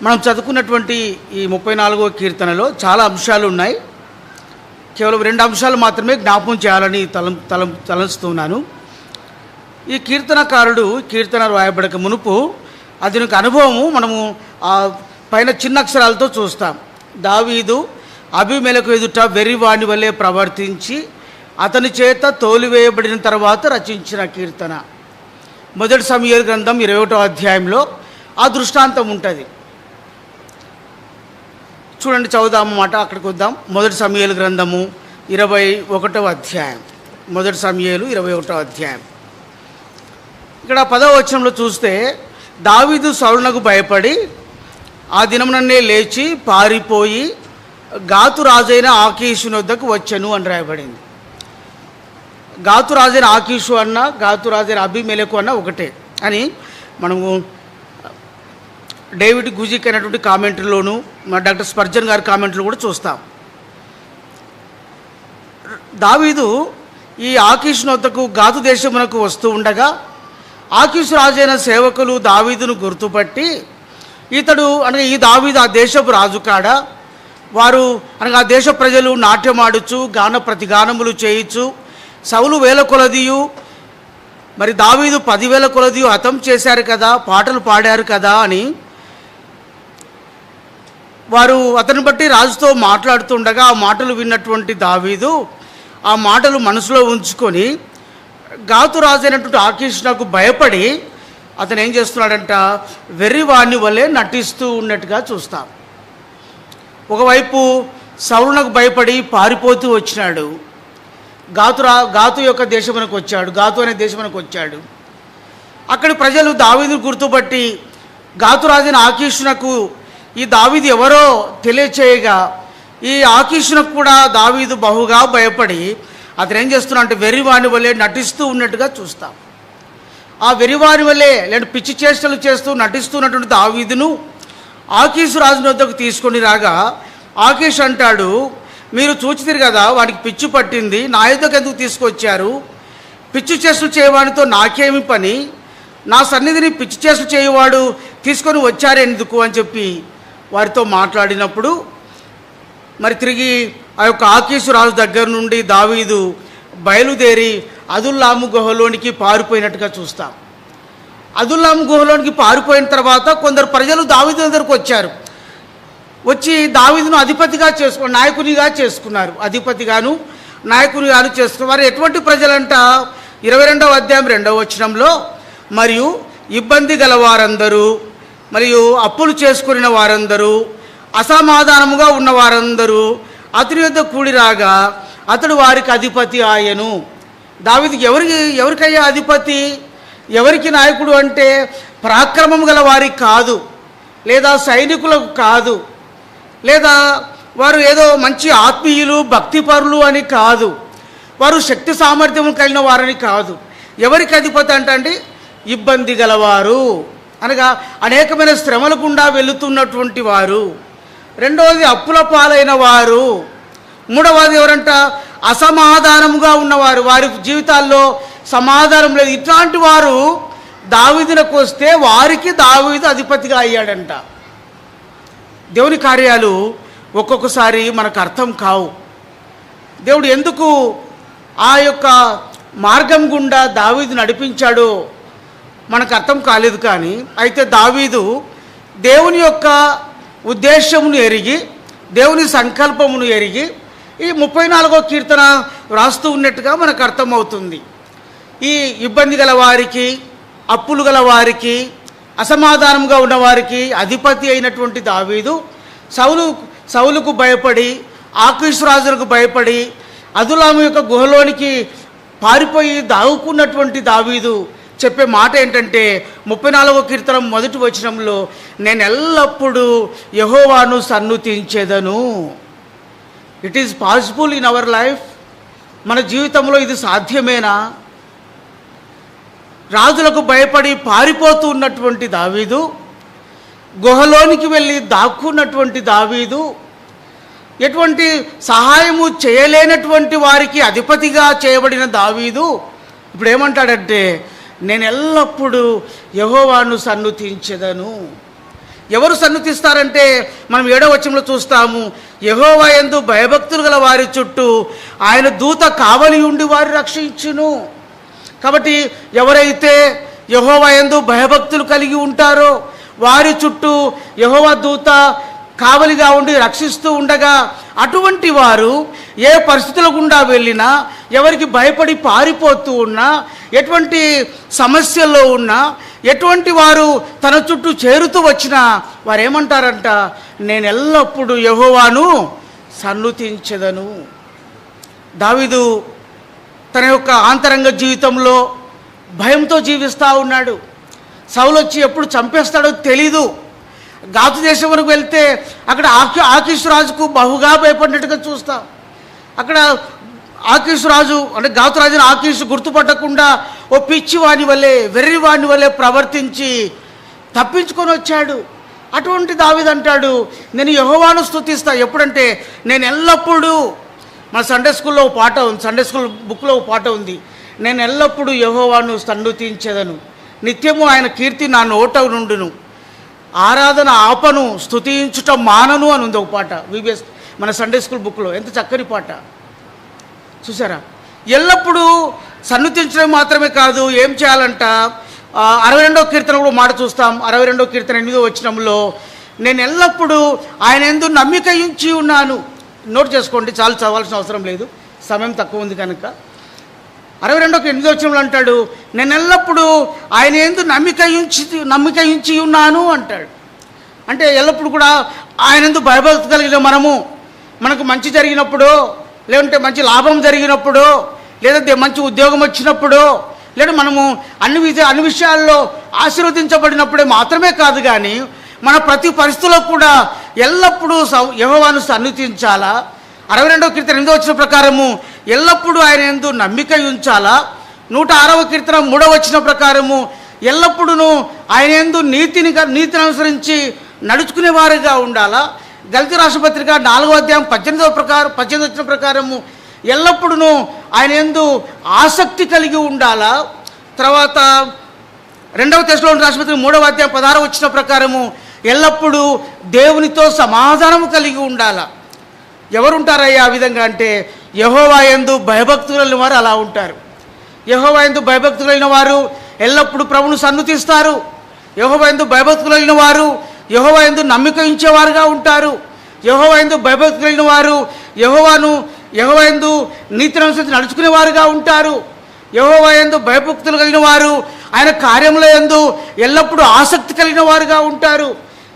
మనం చదువుకున్నటువంటి ఈ 34వ కీర్తనలో చాలా అంశాలు ఉన్నాయి. కేవలం 2 అంశాలు మాత్రమే జ్ఞాపకం చేయాలని తలంచుతున్నాను. ఈ కీర్తనకారుడు కీర్తన రాయబడక మునుపు అతనికి అనుభవము మనము పైన చిన్న అక్షరాలతో చూస్తాం. దావీదు అబీమెలెకు ఎదుట వెర్రివాని వలె ప్రవర్తించి అతని చేత తోలివేయబడిన తర్వాత రచించిన కీర్తన. మొదటి సమూయేలు గ్రంథం 21వ అధ్యాయంలో ఆ దృష్టాంతం ఉంటుంది. చూడండి, చదువుదాము మాట, అక్కడికి వద్దాం. మొదటి సమూయేలు గ్రంథము 21వ అధ్యాయం. మొదటి సమూయేలు 21వ అధ్యాయం. ఇక్కడ 10వ వచనంలో చూస్తే, దావీదు సౌలునకు భయపడి ఆ దినముననే లేచి పారిపోయి గాతు రాజైన ఆకీషుని వద్దకు వచ్చెను అని రాయబడింది. గాతు రాజైన ఆకీషు అన్న గాతు రాజైన అబీమెలెకు అన్న ఒకటే అని మనము డేవిడ్ గుజిక్ అయినటువంటి కామెంటరీలోను డాక్టర్ స్పర్జన్ గారి కామెంట్లో కూడా చూస్తాం. దావీదు ఈ ఆకీషుని వద్దకు గాతు దేశమునకు వస్తూ ఉండగా ఆకీషు రాజైన సేవకులు దావీదును గుర్తుపట్టి, ఇతడు అనగా ఈ దావీదు ఆ దేశపు రాజు కాడ, వారు అనగా ఆ దేశ ప్రజలు నాట్యమాడుచు గాన ప్రతిగానములు చేయుచు సౌలు 1000 కొలదియు మరి దావీదు 10,000 కొలదియు హతం చేశారు కదా, పాటలు పాడారు కదా అని వారు అతన్ని బట్టి రాజుతో మాట్లాడుతుండగా ఆ మాటలు విన్నటువంటి దావీదు ఆ మాటలు మనసులో ఉంచుకొని గాతు రాజు అయినటువంటి ఆకీషునకు భయపడి అతను ఏం చేస్తున్నాడంట, వెర్రివాణి వలె నటిస్తూ ఉన్నట్టుగా చూస్తాం. ఒకవైపు సౌలునకు భయపడి పారిపోతూ వచ్చినాడు, గాతు యొక్క దేశమునకు వచ్చాడు, గాతు అనే దేశమునకు వచ్చాడు. అక్కడి ప్రజలు దావీదును గుర్తుపట్టి గాతు రాజైన ఆకీషునకు ఈ దావీదు ఎవరో తెలియచేయగా ఈ ఆకీషునకు కూడా దావీదు బహుగా భయపడి అతను ఏం చేస్తున్నా అంటే వెర్రివాణి వలె నటిస్తూ ఉన్నట్టుగా చూస్తాం. ఆ వెర్రివాణి వలె లేదా పిచ్చి చేష్టలు చేస్తూ నటిస్తున్నటువంటి దావీదును ఆకీషు రాజుని వద్దకు తీసుకొని రాగా ఆకీషు అంటాడు, మీరు చూచితిరు కదా వాడికి పిచ్చి పట్టింది, నా యొద్దకు ఎందుకు తీసుకొచ్చారు? పిచ్చి చేష్టలు చేయవాడితో నాకేమి పని? నా సన్నిధిని పిచ్చి చేష్టలు చేయవాడు తీసుకొని వచ్చారెందుకు అని చెప్పి వారితో మాట్లాడినప్పుడు మరి తిరిగి ఆ యొక్క ఆకీషు రాజు దగ్గర నుండి దావీదు బయలుదేరి అదుల్లాము గుహలోనికి పారిపోయినట్టుగా చూస్తాం. అదుల్లాము గుహలోనికి పారిపోయిన తర్వాత కొందరు ప్రజలు దావీదు దగ్గరకు వచ్చారు. వచ్చి దావీదును అధిపతిగా నాయకునిగా చేసుకున్నారు. అధిపతిగాను నాయకునిగాను చేసుకున్నారు. వారు ఎటువంటి ప్రజలంట, 22వ అధ్యాయం 2వ వచనంలో, మరియు ఇబ్బంది గల వారందరూ, మరియు అప్పులు చేసుకున్న వారందరూ, అసమాధానముగా ఉన్న వారందరూ అతని యొద్ద కూడి రాగా అతడు వారికి అధిపతి ఆయను. దావీదు ఎవరికయ్యా అధిపతి, ఎవరికి నాయకుడు అంటే పరాక్రమం గల వారికి కాదు, లేదా సైనికులకు కాదు, లేదా వారు ఏదో మంచి ఆత్మీయులు భక్తిపరులు అని కాదు, వారు శక్తి సామర్థ్యం కలిగిన వారని కాదు. ఎవరికి అధిపతి అంటే ఇబ్బంది గలవారు అనగా అనేకమైన శ్రమల గుండా వెళుతున్నటువంటి వారు. రెండవది అప్పుల పాలైన వారు. మూడవది ఎవరంట, అసమాధానముగా ఉన్నవారు, వారి జీవితాల్లో సమాధానం లేదు. ఇట్లాంటి వారు దావీదునకు వస్తే వారికి దావీదు అధిపతిగా అయ్యాడంట. దేవుని కార్యాలు ఒక్కొక్కసారి మనకు అర్థం కావు. దేవుడు ఎందుకు ఆ యొక్క మార్గం గుండా దావీదు నడిపించాడో మనకు అర్థం కాలేదు. కానీ అయితే దావీదు దేవుని యొక్క ఉద్దేశమును ఎరిగి, దేవుని సంకల్పమును ఎరిగి ఈ 34వ కీర్తన వ్రాస్తూ ఉన్నట్టుగా మనకు అర్థమవుతుంది. ఈ ఇబ్బంది గల వారికి, అప్పులు గల వారికి, అసమాధానంగా ఉన్నవారికి అధిపతి అయినటువంటి దావీదు సౌలుకు భయపడి, ఆకీషు రాజులకు భయపడి అదుల్లాము యొక్క గుహలోనికి పారిపోయి దాగుకున్నటువంటి దావీదు చెప్పే మాట ఏంటంటే 34వ కీర్తన 1వ వచనంలో, నేను ఎల్లప్పుడూ యెహోవాను సన్నుతించెదను. It is possible in our life. మన జీవితంలో ఇది సాధ్యమేనా? రాజులకు భయపడి పారిపోతూ ఉన్నటువంటి దావీదు, గుహలోనికి వెళ్ళి దాక్కున్నటువంటి దావీదు, ఎటువంటి సహాయము చేయలేనటువంటి వారికి అధిపతిగా చేయబడిన దావీదు ఇప్పుడు ఏమంటాడంటే, నేను ఎల్లప్పుడూ యెహోవాను సన్నుతించెదను. ఎవరు సన్నుతిస్తారంటే మనం 7వ వచనంలో చూస్తాము, యెహోవా యందు భయభక్తులు గల వారి చుట్టూ ఆయన దూత కావలి ఉండి వారు రక్షించును. కాబట్టి ఎవరైతే యెహోవా యందు భయభక్తులు కలిగి ఉంటారో వారి చుట్టూ యెహోవా దూత కావలిగా ఉండి రక్షిస్తూ ఉండగా, అటువంటి వారు ఏ పరిస్థితుల గుండా వెళ్ళినా, ఎవరికి భయపడి పారిపోతూ ఉన్నా, ఎటువంటి సమస్యల్లో ఉన్నా, ఎటువంటి వారు తన చుట్టూ చేరుతూ వచ్చినా వారు ఏమంటారంట, నేను ఎల్లప్పుడూ యెహోవాను సన్నుతించెదను. దావీదు తన యొక్క ఆంతరంగ జీవితంలో భయంతో జీవిస్తూ ఉన్నాడు. సౌలు వచ్చి ఎప్పుడు చంపేస్తాడో తెలీదు. గాతు దేశం వరకు వెళ్తే అక్కడ ఆకీషు రాజుకు బహుగా భయపడినట్టుగా చూస్తాం. అక్కడ ఆకీషు రాజు అంటే గాతు రాజుని ఆకీషు గుర్తుపట్టకుండా ఓ పిచ్చివాని వల్లే వెర్రివాని వల్లే ప్రవర్తించి తప్పించుకొని వచ్చాడు. అటువంటి దావీదు అంటాడు, నేను యెహోవాను స్తుతిస్తా. ఎప్పుడంటే నేను ఎల్లప్పుడూ, మన సండే స్కూల్లో ఒక పాట ఉంది, సండే స్కూల్ బుక్లో ఒక పాట ఉంది, నేను ఎల్లప్పుడూ యెహోవాను సన్నుతించెదను, నిత్యము ఆయన కీర్తి నా నోట నుండును, ఆరాధన ఆపను, స్తుతించుట మానను అని ఉంది ఒక పాట విబిఎస్ మన సండే స్కూల్ బుక్లో. ఎంత చక్కని పాట చూసారా. ఎల్లప్పుడూ సన్నుతించడం మాత్రమే కాదు, ఏం చేయాలంట, 62వ కీర్తన కూడా మాట చూస్తాం. 62వ కీర్తన 8వ వచనంలో, నేను ఎల్లప్పుడూ ఆయన యందు నమ్మిక ఉంచి ఉన్నాను. నోట్ చేసుకోండి, చాలా చదవాల్సిన అవసరం లేదు, సమయం తక్కువ ఉంది కనుక. 62వ 8వ వచనంలో అంటాడు, నేను ఎల్లప్పుడూ ఆయన యందు నమ్మిక ఉంచి ఉన్నాను అంటాడు. అంటే ఎల్లప్పుడు కూడా ఆయన యందు భయభక్తి కలిగిన మనకు మంచి జరిగినప్పుడు, లేదంటే మంచి లాభం జరిగినప్పుడు, లేదంటే మంచి ఉద్యోగం వచ్చినప్పుడు, లేదా మనము అన్ని విషయాల్లో ఆశీర్వదించబడినప్పుడే మాత్రమే కాదు, కానీ మన ప్రతి పరిస్థితుల్లో కూడా ఎల్లప్పుడూ యెహోవాను సన్నుతించాలా. 62వ కీర్తన 8వ వచనం ప్రకారము ఎల్లప్పుడూ ఆయన యందు నమ్మిక ఉంచాలా. 106వ కీర్తన 3వ వచనం ప్రకారము ఎల్లప్పుడూ ఆయన యందు నీతిని అనుసరించి నడుచుకునేవారుగా ఉండాలా. గలతీ రాసిన పత్రిక 4వ అధ్యాయం 18వ వచనం ప్రకారము ఎల్లప్పుడూ ఆయన యందు ఆసక్తి కలిగి ఉండాలా. తర్వాత 2వ తెస్సలోనికీయులకు రాసిన పత్రిక 3వ అధ్యాయం 16వ వచనం ప్రకారము ఎల్లప్పుడూ దేవునితో సమాధానము కలిగి ఉండాలా. ఎవరుంటారయ్యా ఆ విధంగా అంటే, యెహోవా యందు భయభక్తులు కలిగిన వారు అలా ఉంటారు. యెహోవా యందు భయభక్తులు కలిగిన వారు ఎల్లప్పుడూ ప్రభువును సన్నుతిస్తారు. యెహోవా యందు భయభక్తులు కలిగిన వారు యెహోవా యందు నమ్మిక ఉంచేవారుగా ఉంటారు. యెహోవా యందు భయభక్తులు కలిగిన వారు యెహోవా యందు నీతిని అనుసరించి నడుచుకునేవారుగా ఉంటారు. యెహోవా యందు భయభక్తులు కలిగిన వారు ఆయన కార్యముల యందు ఎల్లప్పుడూ ఆసక్తి కలిగిన వారుగా ఉంటారు.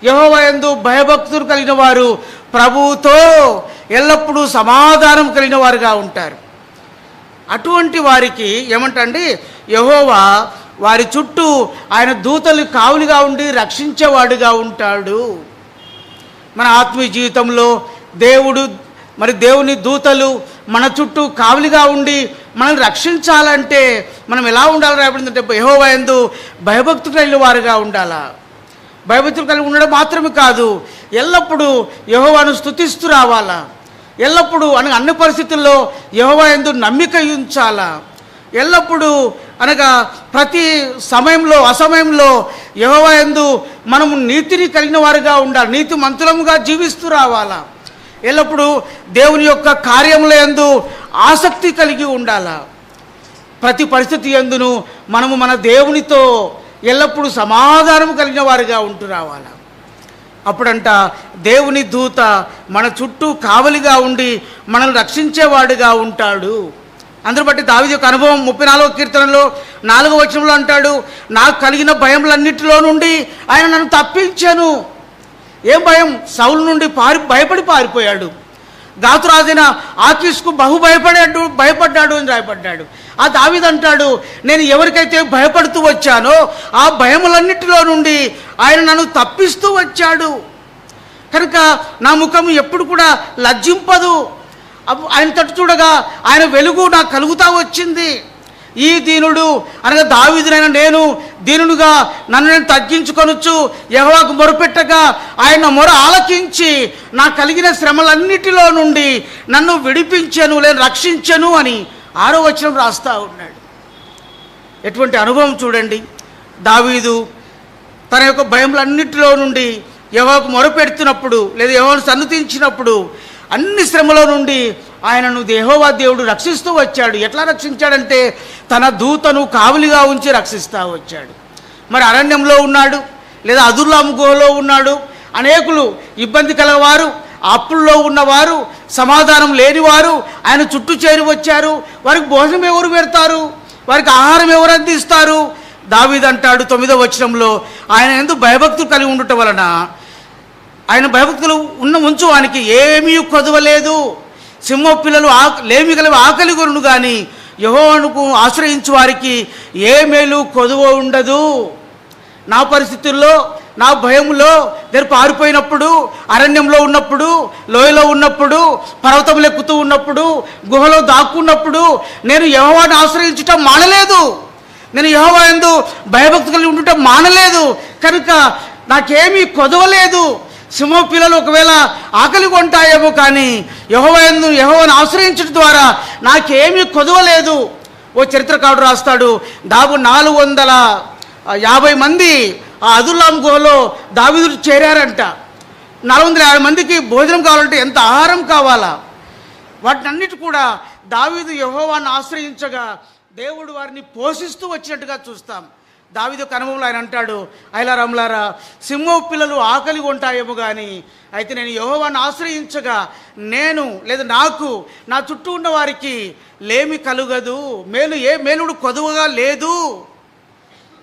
యెహోవా యందు భయభక్తులు కలిగిన వారు ప్రభువుతో ఎల్లప్పుడూ సమాధానం కలిగిన వారుగా ఉంటారు. అటువంటి వారికి ఏమంటండి, యెహోవా వారి చుట్టూ ఆయన దూతలు కావులిగా ఉండి రక్షించేవాడుగా ఉంటాడు. మన ఆత్మీయ జీవితంలో దేవుని దూతలు మన చుట్టూ కావులిగా ఉండి మనల్ని రక్షించాలంటే మనం ఎలా ఉండాలి రాబడిందంటే, యెహోవా యందు భయభక్తులు కలిగిన వారుగా ఉండాలా. భయభక్తులు కలిగి ఉండడం మాత్రమే కాదు, ఎల్లప్పుడూ యెహోవాను స్తుతిస్తూ రావాలా. ఎల్లప్పుడూ అన్ని పరిస్థితుల్లో యెహోవా యందు నమ్మిక ఉంచాలా. ఎల్లప్పుడూ అనగా ప్రతి సమయంలో అసమయంలో యెహోవా యందు మనము నీతిని కలిగిన వారుగా ఉండాలి, నీతి మంతులముగా జీవిస్తూ రావాలా. ఎల్లప్పుడూ దేవుని యొక్క కార్యముల యందు ఆసక్తి కలిగి ఉండాలా. ప్రతి పరిస్థితి యందును మనము మన దేవునితో ఎల్లప్పుడూ సమాధానం కలిగిన వారుగా ఉంటూ రావాలా. అప్పుడంట దేవుని దూత మన చుట్టూ కావలిగా ఉండి మనల్ని రక్షించేవాడుగా ఉంటాడు. అందరూ బట్టి దావీదు యొక్క అనుభవం 34వ కీర్తనలో 4వ వచనంలో అంటాడు, నాకు కలిగిన భయములన్నిటిలో నుండి ఆయన నన్ను తప్పించాను. ఏం భయం? సౌలు నుండి భయపడి పారిపోయాడు. గాతురాజైన ఆకీషుకు భయపడ్డాడు అని రాయపడ్డాడు. ఆ దావీదు అంటాడు, నేను ఎవరికైతే భయపడుతూ వచ్చానో ఆ భయములన్నిటిలో నుండి ఆయన నన్ను తప్పిస్తూ వచ్చాడు. కనుక నా ముఖం ఎప్పుడు కూడా లజ్జింపదు. ఆయన తట్టు చూడగా ఆయన వెలుగు నాకు కలుగుతూ వచ్చింది. ఈ దీనుడు అనగా దావీదునైన నేను దీనుడుగా నన్ను నేను తగ్గించుకొనొచ్చు యెహోవాకు మొరపెట్టగా ఆయన మొర ఆలకించి నా కలిగిన శ్రమలన్నిటిలో నుండి నన్ను విడిపించెను లేదా రక్షించెను అని 6వ వచనం రాస్తూ ఉన్నాడు. ఎటువంటి అనుభవం చూడండి. దావీదు తన యొక్క భయములన్నిటిలో నుండి యెహోవాకు మొరపెడుతున్నప్పుడు లేదా యెహోవాను సన్నుతించినప్పుడు అన్ని శ్రమలో నుండి ఆయనను యెహోవా దేవుడు రక్షిస్తూ వచ్చాడు. ఎట్లా రక్షించాడంటే తన దూతను కావలిగా ఉంచి రక్షిస్తూ వచ్చాడు. మరి అరణ్యంలో ఉన్నాడు, లేదా అదుల్లాము గుహలో ఉన్నాడు. అనేకులు ఇబ్బంది కలవారు, అప్పుల్లో ఉన్నవారు, సమాధానం లేనివారు ఆయన చుట్టూ చేరి వచ్చారు. వారికి భోజనం ఎవరు పెడతారు? వారికి ఆహారం ఎవరు అందిస్తారు? దావీదు అంటాడు 9వ వచనంలో, ఆయన ఎందుకు భయభక్తులు కలిగి ఉండటం వలన ఆయన భయభక్తులు ఉంచు వానికి ఏమీ కొదవలేదు. సింహ పిల్లలు లేమి కలిగి ఆకలి కొనుడు కానీ యెహోవాను ఆశ్రయించు వారికి ఏ మేలు కొదువ ఉండదు. నా పరిస్థితుల్లో, నా భయంలో, నేను పారిపోయినప్పుడు, అరణ్యంలో ఉన్నప్పుడు, లోయలో ఉన్నప్పుడు, పర్వతంలో ఎక్కుతూ ఉన్నప్పుడు, గుహలో దాక్కున్నప్పుడు నేను యెహోవాను ఆశ్రయించటం మానలేదు. నేను యెహోవా యందు భయభక్తి కలిగి ఉండటం మానలేదు. కనుక నాకేమీ కొదవలేదు. సింహ పిల్లలు ఒకవేళ ఆకలి కొంటాయేమో కానీ యెహోవాను ఆశ్రయించడం ద్వారా నాకేమీ కొదవలేదు. ఓ చరిత్రకారుడు రాస్తాడు, దాదాపు 450 మంది ఆ అదుల్లాం గుహలో దావీదు చేరారంట. 450 మందికి భోజనం కావాలంటే ఎంత ఆహారం కావాలా? వాటినన్నిటి కూడా దావీదు యెహోవాను ఆశ్రయించగా దేవుడు వారిని పోషిస్తూ వచ్చినట్టుగా చూస్తాం. దావీదు ఒక అనుభవంలో ఆయన అంటాడు, ఐలారాములారా, సింహపు పిల్లలు ఆకలి కొంటాయేమో కానీ అయితే నేను యెహోవాను ఆశ్రయించగా నేను లేదా నాకు నా చుట్టూ ఉన్న వారికి లేమి కలుగదు, ఏ మేలుడు కొదువగా లేదు.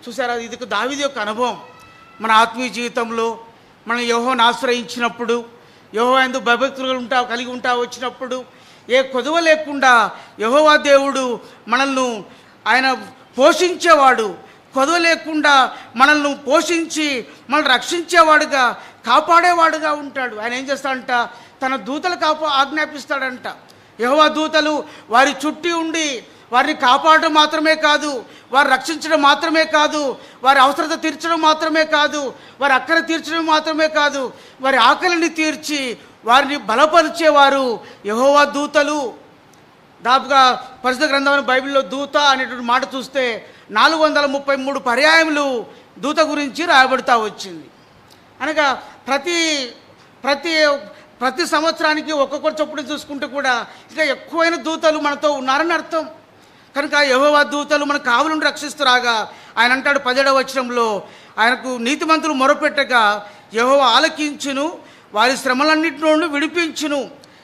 చూసారా, ఇది దావీదు యొక్క అనుభవం. మన ఆత్మీయ జీవితంలో మనం యెహోవాను ఆశ్రయించినప్పుడు, యెహోవా యందు భయభక్తులు కలిగి వచ్చినప్పుడు ఏ కొదువ లేకుండా యెహోవా దేవుడు మనల్ని ఆయన పోషించేవాడు. కొదువ లేకుండా మనల్ని పోషించి మనల్ని రక్షించేవాడుగా, కాపాడేవాడుగా ఉంటాడు. ఆయన ఏం చేస్తాడంట, తన దూతలు ఆజ్ఞాపిస్తాడంట. యెహోవా దూతలు వారి చుట్టి ఉండి వారిని కాపాడడం మాత్రమే కాదు, వారు రక్షించడం మాత్రమే కాదు, వారి అవసరత తీర్చడం మాత్రమే కాదు, వారి అక్కర తీర్చడం మాత్రమే కాదు, వారి ఆకలిని తీర్చి వారిని బలపరిచేవారు యెహోవా దూతలు. దాదాపుగా పరిశుద్ధ గ్రంథమైన బైబిల్లో దూత అనేటువంటి మాట చూస్తే 433 పర్యాయములు దూత గురించి రాయబడుతూ వచ్చింది. అనగా ప్రతి సంవత్సరానికి ఒక్కొక్కరు చొప్పున చూసుకుంటే కూడా ఇంకా ఎక్కువైన దూతలు మనతో ఉన్నారని అర్థం. కనుక యెహోవా దూతలు మన కావలును రక్షిస్తురాగా ఆయన అంటాడు 17వ వచనంలో, ఆయనకు నీతిమంతులు మొరపెట్టగా యెహోవా ఆలకించును, వారి శ్రమలన్నింటి నుండి విడిపించును.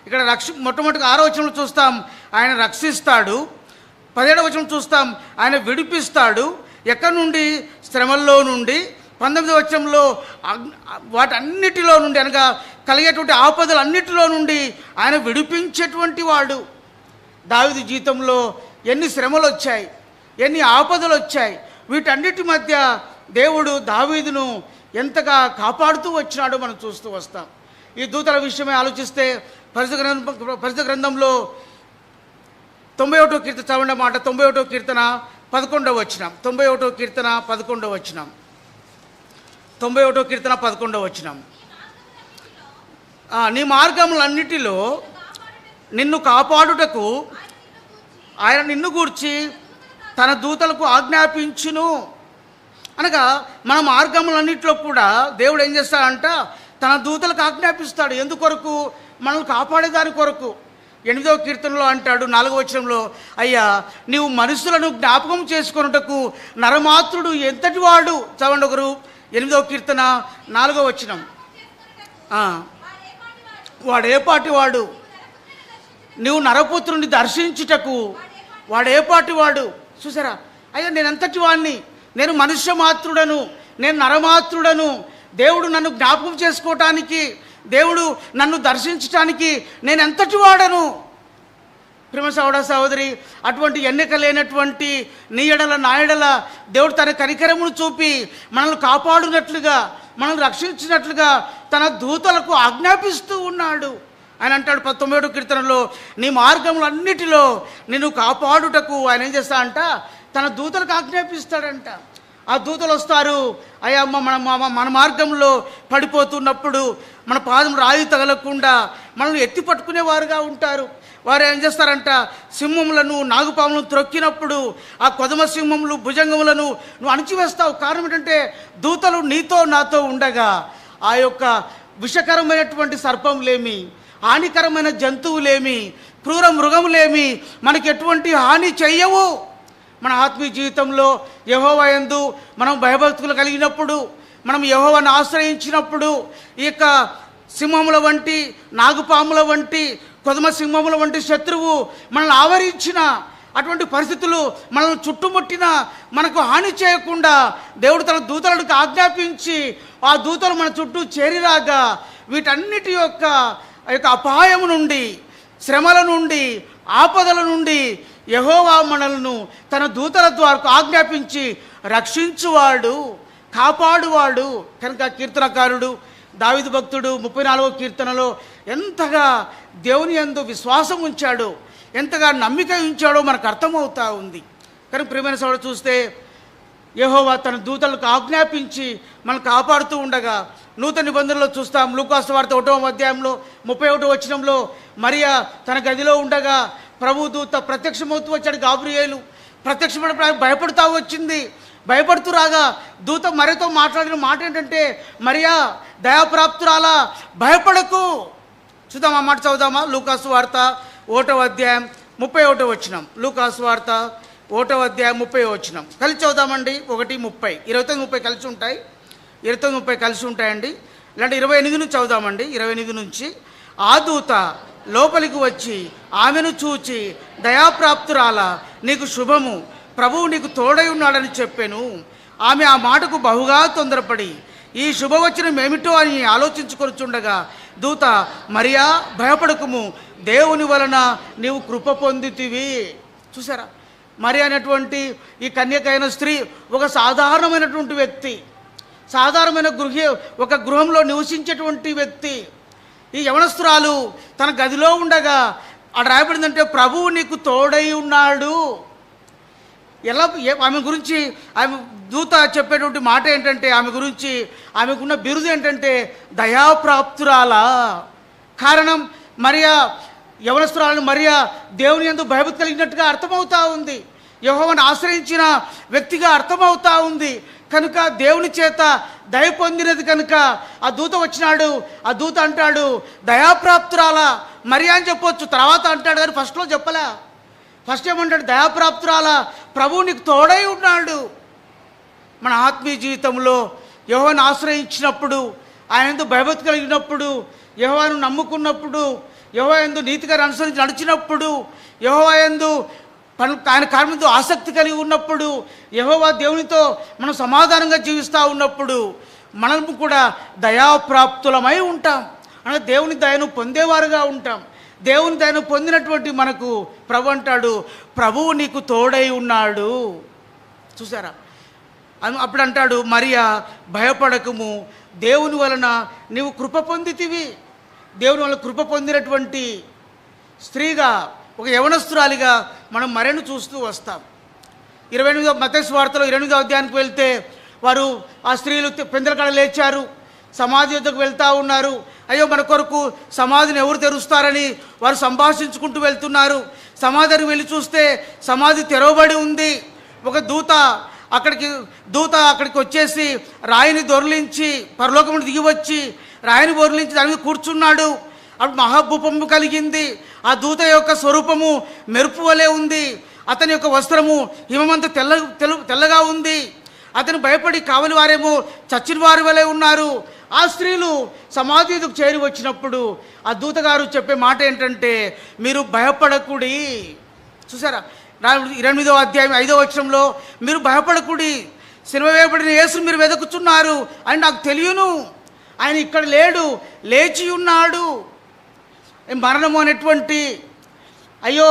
ఇక్కడ మొట్టమొదటిగా 6వ వచనంలో చూస్తాం ఆయన రక్షిస్తాడు, 17వ వచనం చూస్తాం ఆయన విడిపిస్తాడు. ఎక్కడి నుండి? శ్రమల్లో నుండి. 19వ వచనంలో వాటన్నిటిలో నుండి అనగా కలిగేటువంటి ఆపదలన్నిటిలో నుండి ఆయన విడిపించేటువంటి వాడు. దావీదు జీవితంలో ఎన్ని శ్రమలు వచ్చాయి, ఎన్ని ఆపదలు వచ్చాయి, వీటన్నిటి మధ్య దేవుడు దావీదును ఎంతగా కాపాడుతూ వచ్చినాడో మనం చూస్తూ వస్తాం. ఈ దూతల విషయమే ఆలోచిస్తే పరిశుద్ధ గ్రంథంలో 91వ కీర్తన చదవండి మాట. 91వ కీర్తన 11వ వచనం. 91వ కీర్తన 11వ వచనం. 91వ కీర్తన 11వ వచనం. నీ మార్గములన్నిటిలో నిన్ను కాపాడుటకు ఆయన నిన్ను గూర్చి తన దూతలకు ఆజ్ఞాపించును. అనగా మన మార్గములన్నింటిలో కూడా దేవుడు ఏం చేస్తాడంట, తన దూతలకు ఆజ్ఞాపిస్తాడు. ఎందుకొరకు? మనల్ని కాపాడేదాని కొరకు. 8వ కీర్తనలో అంటాడు 4వ వచనంలో, అయ్యా నీవు మనుషులను జ్ఞాపకం చేసుకొనుటకు నరమాత్రుడు ఎంతటి వాడు. చదవండి ఒకరు. 8వ కీర్తన 4వ వచనం. వాడేపాటి వాడు? నువ్వు నరపుత్రుని దర్శించుటకు వాడేపాటి వాడు. చూసారా, అయ్యా నేను ఎంతటి వాడిని, నేను మనుష్య మాత్రుడను, నేను నరమాత్రుడను. దేవుడు నన్ను జ్ఞాపకం చేసుకోవటానికి, దేవుడు నన్ను దర్శించటానికి నేను ఎంతటి వాడను. ప్రేమ సహోదరి, అటువంటి ఎన్నిక లేనటువంటి నీ ఎడల నా ఎడల దేవుడు తన కనికరమును చూపి మనల్ని కాపాడునట్లుగా, మనల్ని రక్షించినట్లుగా తన దూతలకు ఆజ్ఞాపిస్తూ ఉన్నాడు. ఆయన అంటాడు 19వ కీర్తనలో, నీ మార్గములన్నిటిలో నిన్ను కాపాడుటకు ఆయన ఏం చేస్తాడంట, తన దూతలకు ఆజ్ఞాపిస్తాడంట. ఆ దూతలు వస్తారు, అయ్యా మన మార్గంలో పడిపోతున్నప్పుడు మన పాదం రాయి తగలకుండా మనల్ని ఎత్తి పట్టుకునేవారుగా ఉంటారు. వారు ఏం చేస్తారంట, సింహములను నాగుపాములను త్రొక్కినప్పుడు ఆ కొదమ సింహములు భుజంగములను నువ్వు అణిచివేస్తావు. కారణం ఏంటంటే దూతలు నీతో నాతో ఉండగా ఆ యొక్క విషకరమైనటువంటి సర్పంలేమి, హానికరమైన జంతువులేమి, క్రూర మృగములేమి మనకి ఎటువంటి హాని చెయ్యవు. మన ఆత్మీయ జీవితంలో యెహోవా యందు మనం భయభక్తులు కలిగినప్పుడు, మనం యెహోవాను ఆశ్రయించినప్పుడు, ఈ యొక్క సింహముల వంటి, నాగుపాముల వంటి, కొదమ సింహముల వంటి శత్రువు మనల్ని ఆవరించిన అటువంటి పరిస్థితులు మనల్ని చుట్టుముట్టిన మనకు హాని చేయకుండా దేవుడు తన దూతలకు ఆజ్ఞాపించి ఆ దూతలు మన చుట్టూ చేరిరాగా వీటన్నిటి యొక్క అపాయము నుండి, శ్రమల నుండి, ఆపదల నుండి యెహోవా మనలను తన దూతల ద్వారా ఆజ్ఞాపించి రక్షించువాడు, కాపాడువాడు. కనుక కీర్తనకారుడు దావీదు భక్తుడు 34వ కీర్తనలో ఎంతగా దేవుని యందు విశ్వాసం ఉంచాడో, ఎంతగా నమ్మిక ఉంచాడో మనకు అర్థమవుతా ఉంది. కానీ ప్రియమైన సోదరుడు చూస్తే యెహోవా తన దూతలకు ఆజ్ఞాపించి మనం కాపాడుతూ ఉండగా నూతన నిబంధనలో చూస్తాం. లూకాసు వార్త 1వ అధ్యాయంలో 31వ వచనంలో మరియా తన గదిలో ఉండగా ప్రభు దూత ప్రత్యక్షమవుతూ వచ్చాడు. గాబ్రియేలు ప్రత్యక్షపడి భయపడుతూ వచ్చింది. భయపడుతూ రాగా దూత మరియతో మాట్లాడిన మాట ఏంటంటే, మరియా దయాప్రాప్తురాలా, భయపడకు. చూద్దాం, ఆ మాట చదువుదామా? లూకాసు వార్త 1వ అధ్యాయం 31వ వచనం. లూకాసు వార్త 1వ అధ్యాయం 30వ వచనం కలిసి చదువుదామండి. 1:30, 29-30 కలిసి ఉంటాయి. 29-30 కలిసి ఉంటాయండి. ఇలాంటి 28 నుంచి చదువుదామండి. 28 నుంచి. ఆ దూత లోపలికి వచ్చి ఆమెను చూచి, దయాప్రాప్తురాలా, నీకు శుభము, ప్రభువు నీకు తోడై ఉన్నాడని చెప్పాను. ఆమె ఆ మాటకు బహుగా తొందరపడి ఈ శుభవచనం ఏమిటో అని ఆలోచించుకొనిచుండగా దూత, మరియా భయపడకుము, దేవుని వలన నీవు కృప పొందితివి. చూసారా, మరియా అనేటువంటి ఈ కన్యకైన స్త్రీ ఒక సాధారణమైనటువంటి వ్యక్తి, సాధారణమైన ఒక గృహంలో నివసించేటువంటి వ్యక్తి. ఈ యవనస్తురాలు తన గదిలో ఉండగా అక్కడ రాయబడిందంటే, ప్రభువు నీకు తోడై ఉన్నాడు. ఎలా ఆమె గురించి ఆమె దూత చెప్పేటువంటి మాట ఏంటంటే, ఆమె గురించి ఆమెకున్న బిరుదు ఏంటంటే దయాప్రాప్తురాలా. కారణం మరియా, యవనస్తురాలను మరియా దేవుని యందు భయభక్తి కలిగినట్టుగా అర్థమవుతా ఉంది. యెహోవాను ఆశ్రయించిన వ్యక్తిగా అర్థమవుతా ఉంది. కనుక దేవుని చేత దయ పొందినది కనుక ఆ దూత వచ్చినాడు. ఆ దూత అంటాడు, దయాప్రాప్తురాలా మరియా అని చెప్పొచ్చు, తర్వాత అంటాడు కానీ ఫస్ట్లో చెప్పలే. ఫస్ట్ ఏమంటాడు, దయాప్రాప్తురాలా, ప్రభువు నీకు తోడై ఉన్నాడు. మన ఆత్మీయ జీవితంలో యెహోవాను ఆశ్రయించినప్పుడు, ఆయన యందు భయభక్తి కలిగినప్పుడు, యెహోవాను నమ్ముకున్నప్పుడు, యెహోవా యందు నీతిగా అనుసరించి నడిచినప్పుడు, యెహోవా యందు ఆయన కార్యంతో ఆసక్తి కలిగి ఉన్నప్పుడు, యెహోవా దేవునితో మనం సమాధానంగా జీవిస్తూ ఉన్నప్పుడు మనము కూడా దయాప్రాప్తులమై ఉంటాం. అంటే దేవుని దయను పొందేవారుగా ఉంటాం. దేవుని దయను పొందినటువంటి మనకు ప్రభు అంటాడు, ప్రభువు నీకు తోడై ఉన్నాడు. చూసారా, అప్పుడు అంటాడు, మరియా భయపడకము, దేవుని వలన నీవు కృప పొందితివి. దేవుని వలన కృప పొందినటువంటి స్త్రీగా, ఒక యవనస్తురాలిగా మనం మరెను చూస్తూ వస్తాం. 28వ మత్తయి సువార్తలో 28వ అధ్యాయానికి వెళ్తే వారు ఆ స్త్రీలు పెందలకాడ లేచారు, సమాధి వద్దకు వెళ్తూ ఉన్నారు. అయ్యో మన కొరకు సమాధిని ఎవరు తెరుస్తారని వారు సంభాషించుకుంటూ వెళ్తున్నారు. సమాధిని వెళ్ళి చూస్తే సమాధి తెరవబడి ఉంది. ఒక దూత అక్కడికి వచ్చేసి రాయిని దొర్లించి, పరలోకం నుండి దిగి వచ్చి రాయిని దొర్లించి దాని మీద కూర్చున్నాడు. అప్పుడు మహాభూపము కలిగింది. ఆ దూత యొక్క స్వరూపము మెరుపు వలె ఉంది. అతని యొక్క వస్త్రము హిమమంత తెల్లగా ఉంది. అతను భయపడి కావలి వారేమో చచ్చిన వారి వలె ఉన్నారు. ఆ స్త్రీలు సమాధి ఎదుకు చేరి వచ్చినప్పుడు ఆ దూతగారు చెప్పే మాట ఏంటంటే, మీరు భయపడకుడి. చూసారా, 28వ అధ్యాయం 5వ వచనంలో, మీరు భయపడకుడి, సిలువ వేయబడిన యేసును మీరు వెతుకుతున్నారు అని నాకు తెలియను, ఆయన ఇక్కడ లేడు, లేచి ఉన్నాడు. మరణము అనేటువంటి, అయ్యో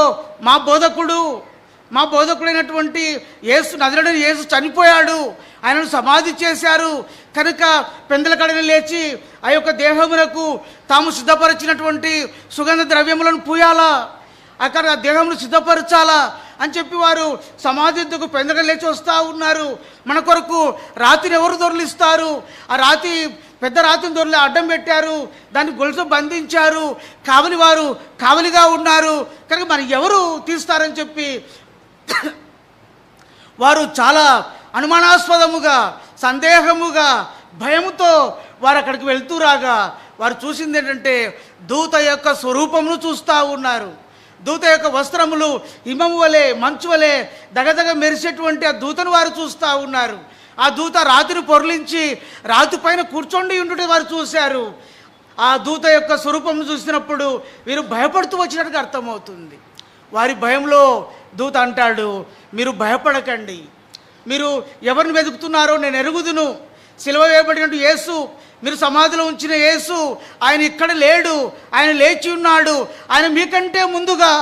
మా బోధకుడైనటువంటి యేసు, నజరేయుడైన యేసు చనిపోయాడు, ఆయనను సమాధి చేశారు కనుక పెందలకడని లేచి ఆ యొక్క దేహమునకు తాము సిద్ధపరిచినటువంటి సుగంధ ద్రవ్యములను పూయాలా, అక్కడ దేహమును సిద్ధపరచాలా అని చెప్పి వారు సమాధికు పెందలకడ లేచి వస్తూ ఉన్నారు. మన కొరకు రాతిని ఎవరు దొర్లిస్తారు? ఆ రాతి, పెద్ద రాతిని దొరికి అడ్డం పెట్టారు, దాన్ని గొలుసు బంధించారు, కావలిగా ఉన్నారు కనుక మరి ఎవరు తీస్తారని చెప్పి వారు చాలా అనుమానాస్పదముగా, సందేహముగా, భయముతో వారు అక్కడికి వెళ్తూ రాగా వారు చూసింది ఏంటంటే దూత యొక్క స్వరూపమును చూస్తూ ఉన్నారు. దూత యొక్క వస్త్రములు హిమము వలె మంచు వలె దగదగ మెరిసేటువంటి ఆ దూతను వారు చూస్తూ ఉన్నారు. ఆ దూత రాతిని పొరలించి రాతి పైన కూర్చొని ఉండుట వారు చూశారు. ఆ దూత యొక్క స్వరూపం చూసినప్పుడు వీరు భయపడుతూ వచ్చినట్టుగా అర్థమవుతుంది. వారి భయంలో దూత అంటాడు, మీరు భయపడకండి, మీరు ఎవరిని వెతుకుతున్నారో నేను ఎరుగుదును. సిలువ వేయబడినట్టు యేసు, మీరు సమాధిలో ఉంచిన యేసు, ఆయన ఇక్కడ లేడు, ఆయన లేచి ఉన్నాడు. ఆయన మీకంటే ముందుగా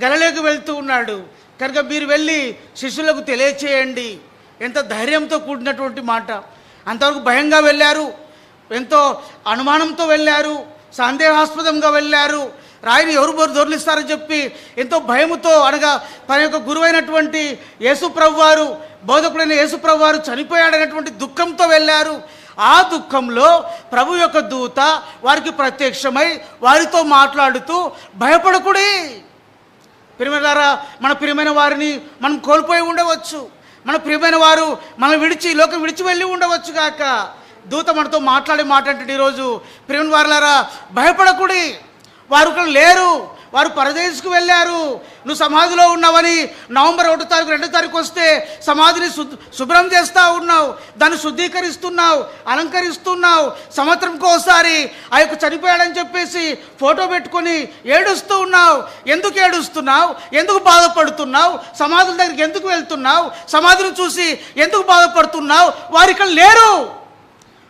గలిలయకు వెళ్తూ ఉన్నాడు. కనుక మీరు వెళ్ళి శిష్యులకు తెలియచేయండి. ఎంత ధైర్యంతో కూడినటువంటి మాట. అంతవరకు భయంగా వెళ్ళారు, ఎంతో అనుమానంతో వెళ్ళారు, సందేహాస్పదంగా వెళ్ళారు. రాయిని ఎవరు దొర్లిస్తారని చెప్పి ఎంతో భయముతో, అనగా తన యొక్క గురువైనటువంటి యేసుప్రభు వారు, బోధకుడైన యేసుప్రభు వారు చనిపోయాడనేటువంటి దుఃఖంతో వెళ్ళారు. ఆ దుఃఖంలో ప్రభు యొక్క దూత వారికి ప్రత్యక్షమై వారితో మాట్లాడుతూ భయపడకుడి. ప్రియమైనవారా, మన ప్రియమైన వారిని మనం కోల్పోయి ఉండవచ్చు. మన ప్రియమైన వారు మనం లోకం విడిచి వెళ్ళి ఉండవచ్చు కాక దూత మనతో మాట్లాడే మాట అంటే ఈరోజు ప్రియమైన వారులారా, భయపడకుడి, వారు ఇక్కడ లేరు, వారు పరదేశుకు వెళ్ళారు. నువ్వు సమాధిలో ఉన్నావని నవంబర్ 1 తారీఖు 2 తారీఖు వస్తే సమాధిని శుభ్రం చేస్తూ ఉన్నావు, దాన్ని శుద్ధీకరిస్తున్నావు, అలంకరిస్తున్నావు. సంవత్సరంకి ఒకసారి ఆ యొక్క చనిపోయాడని చెప్పేసి ఫోటో పెట్టుకొని ఏడుస్తూ ఉన్నావు. ఎందుకు ఏడుస్తున్నావు? ఎందుకు బాధపడుతున్నావు? సమాధుల దగ్గరికి ఎందుకు వెళ్తున్నావు? సమాధిని చూసి ఎందుకు బాధపడుతున్నావు? వారు ఇక్కడ లేరు,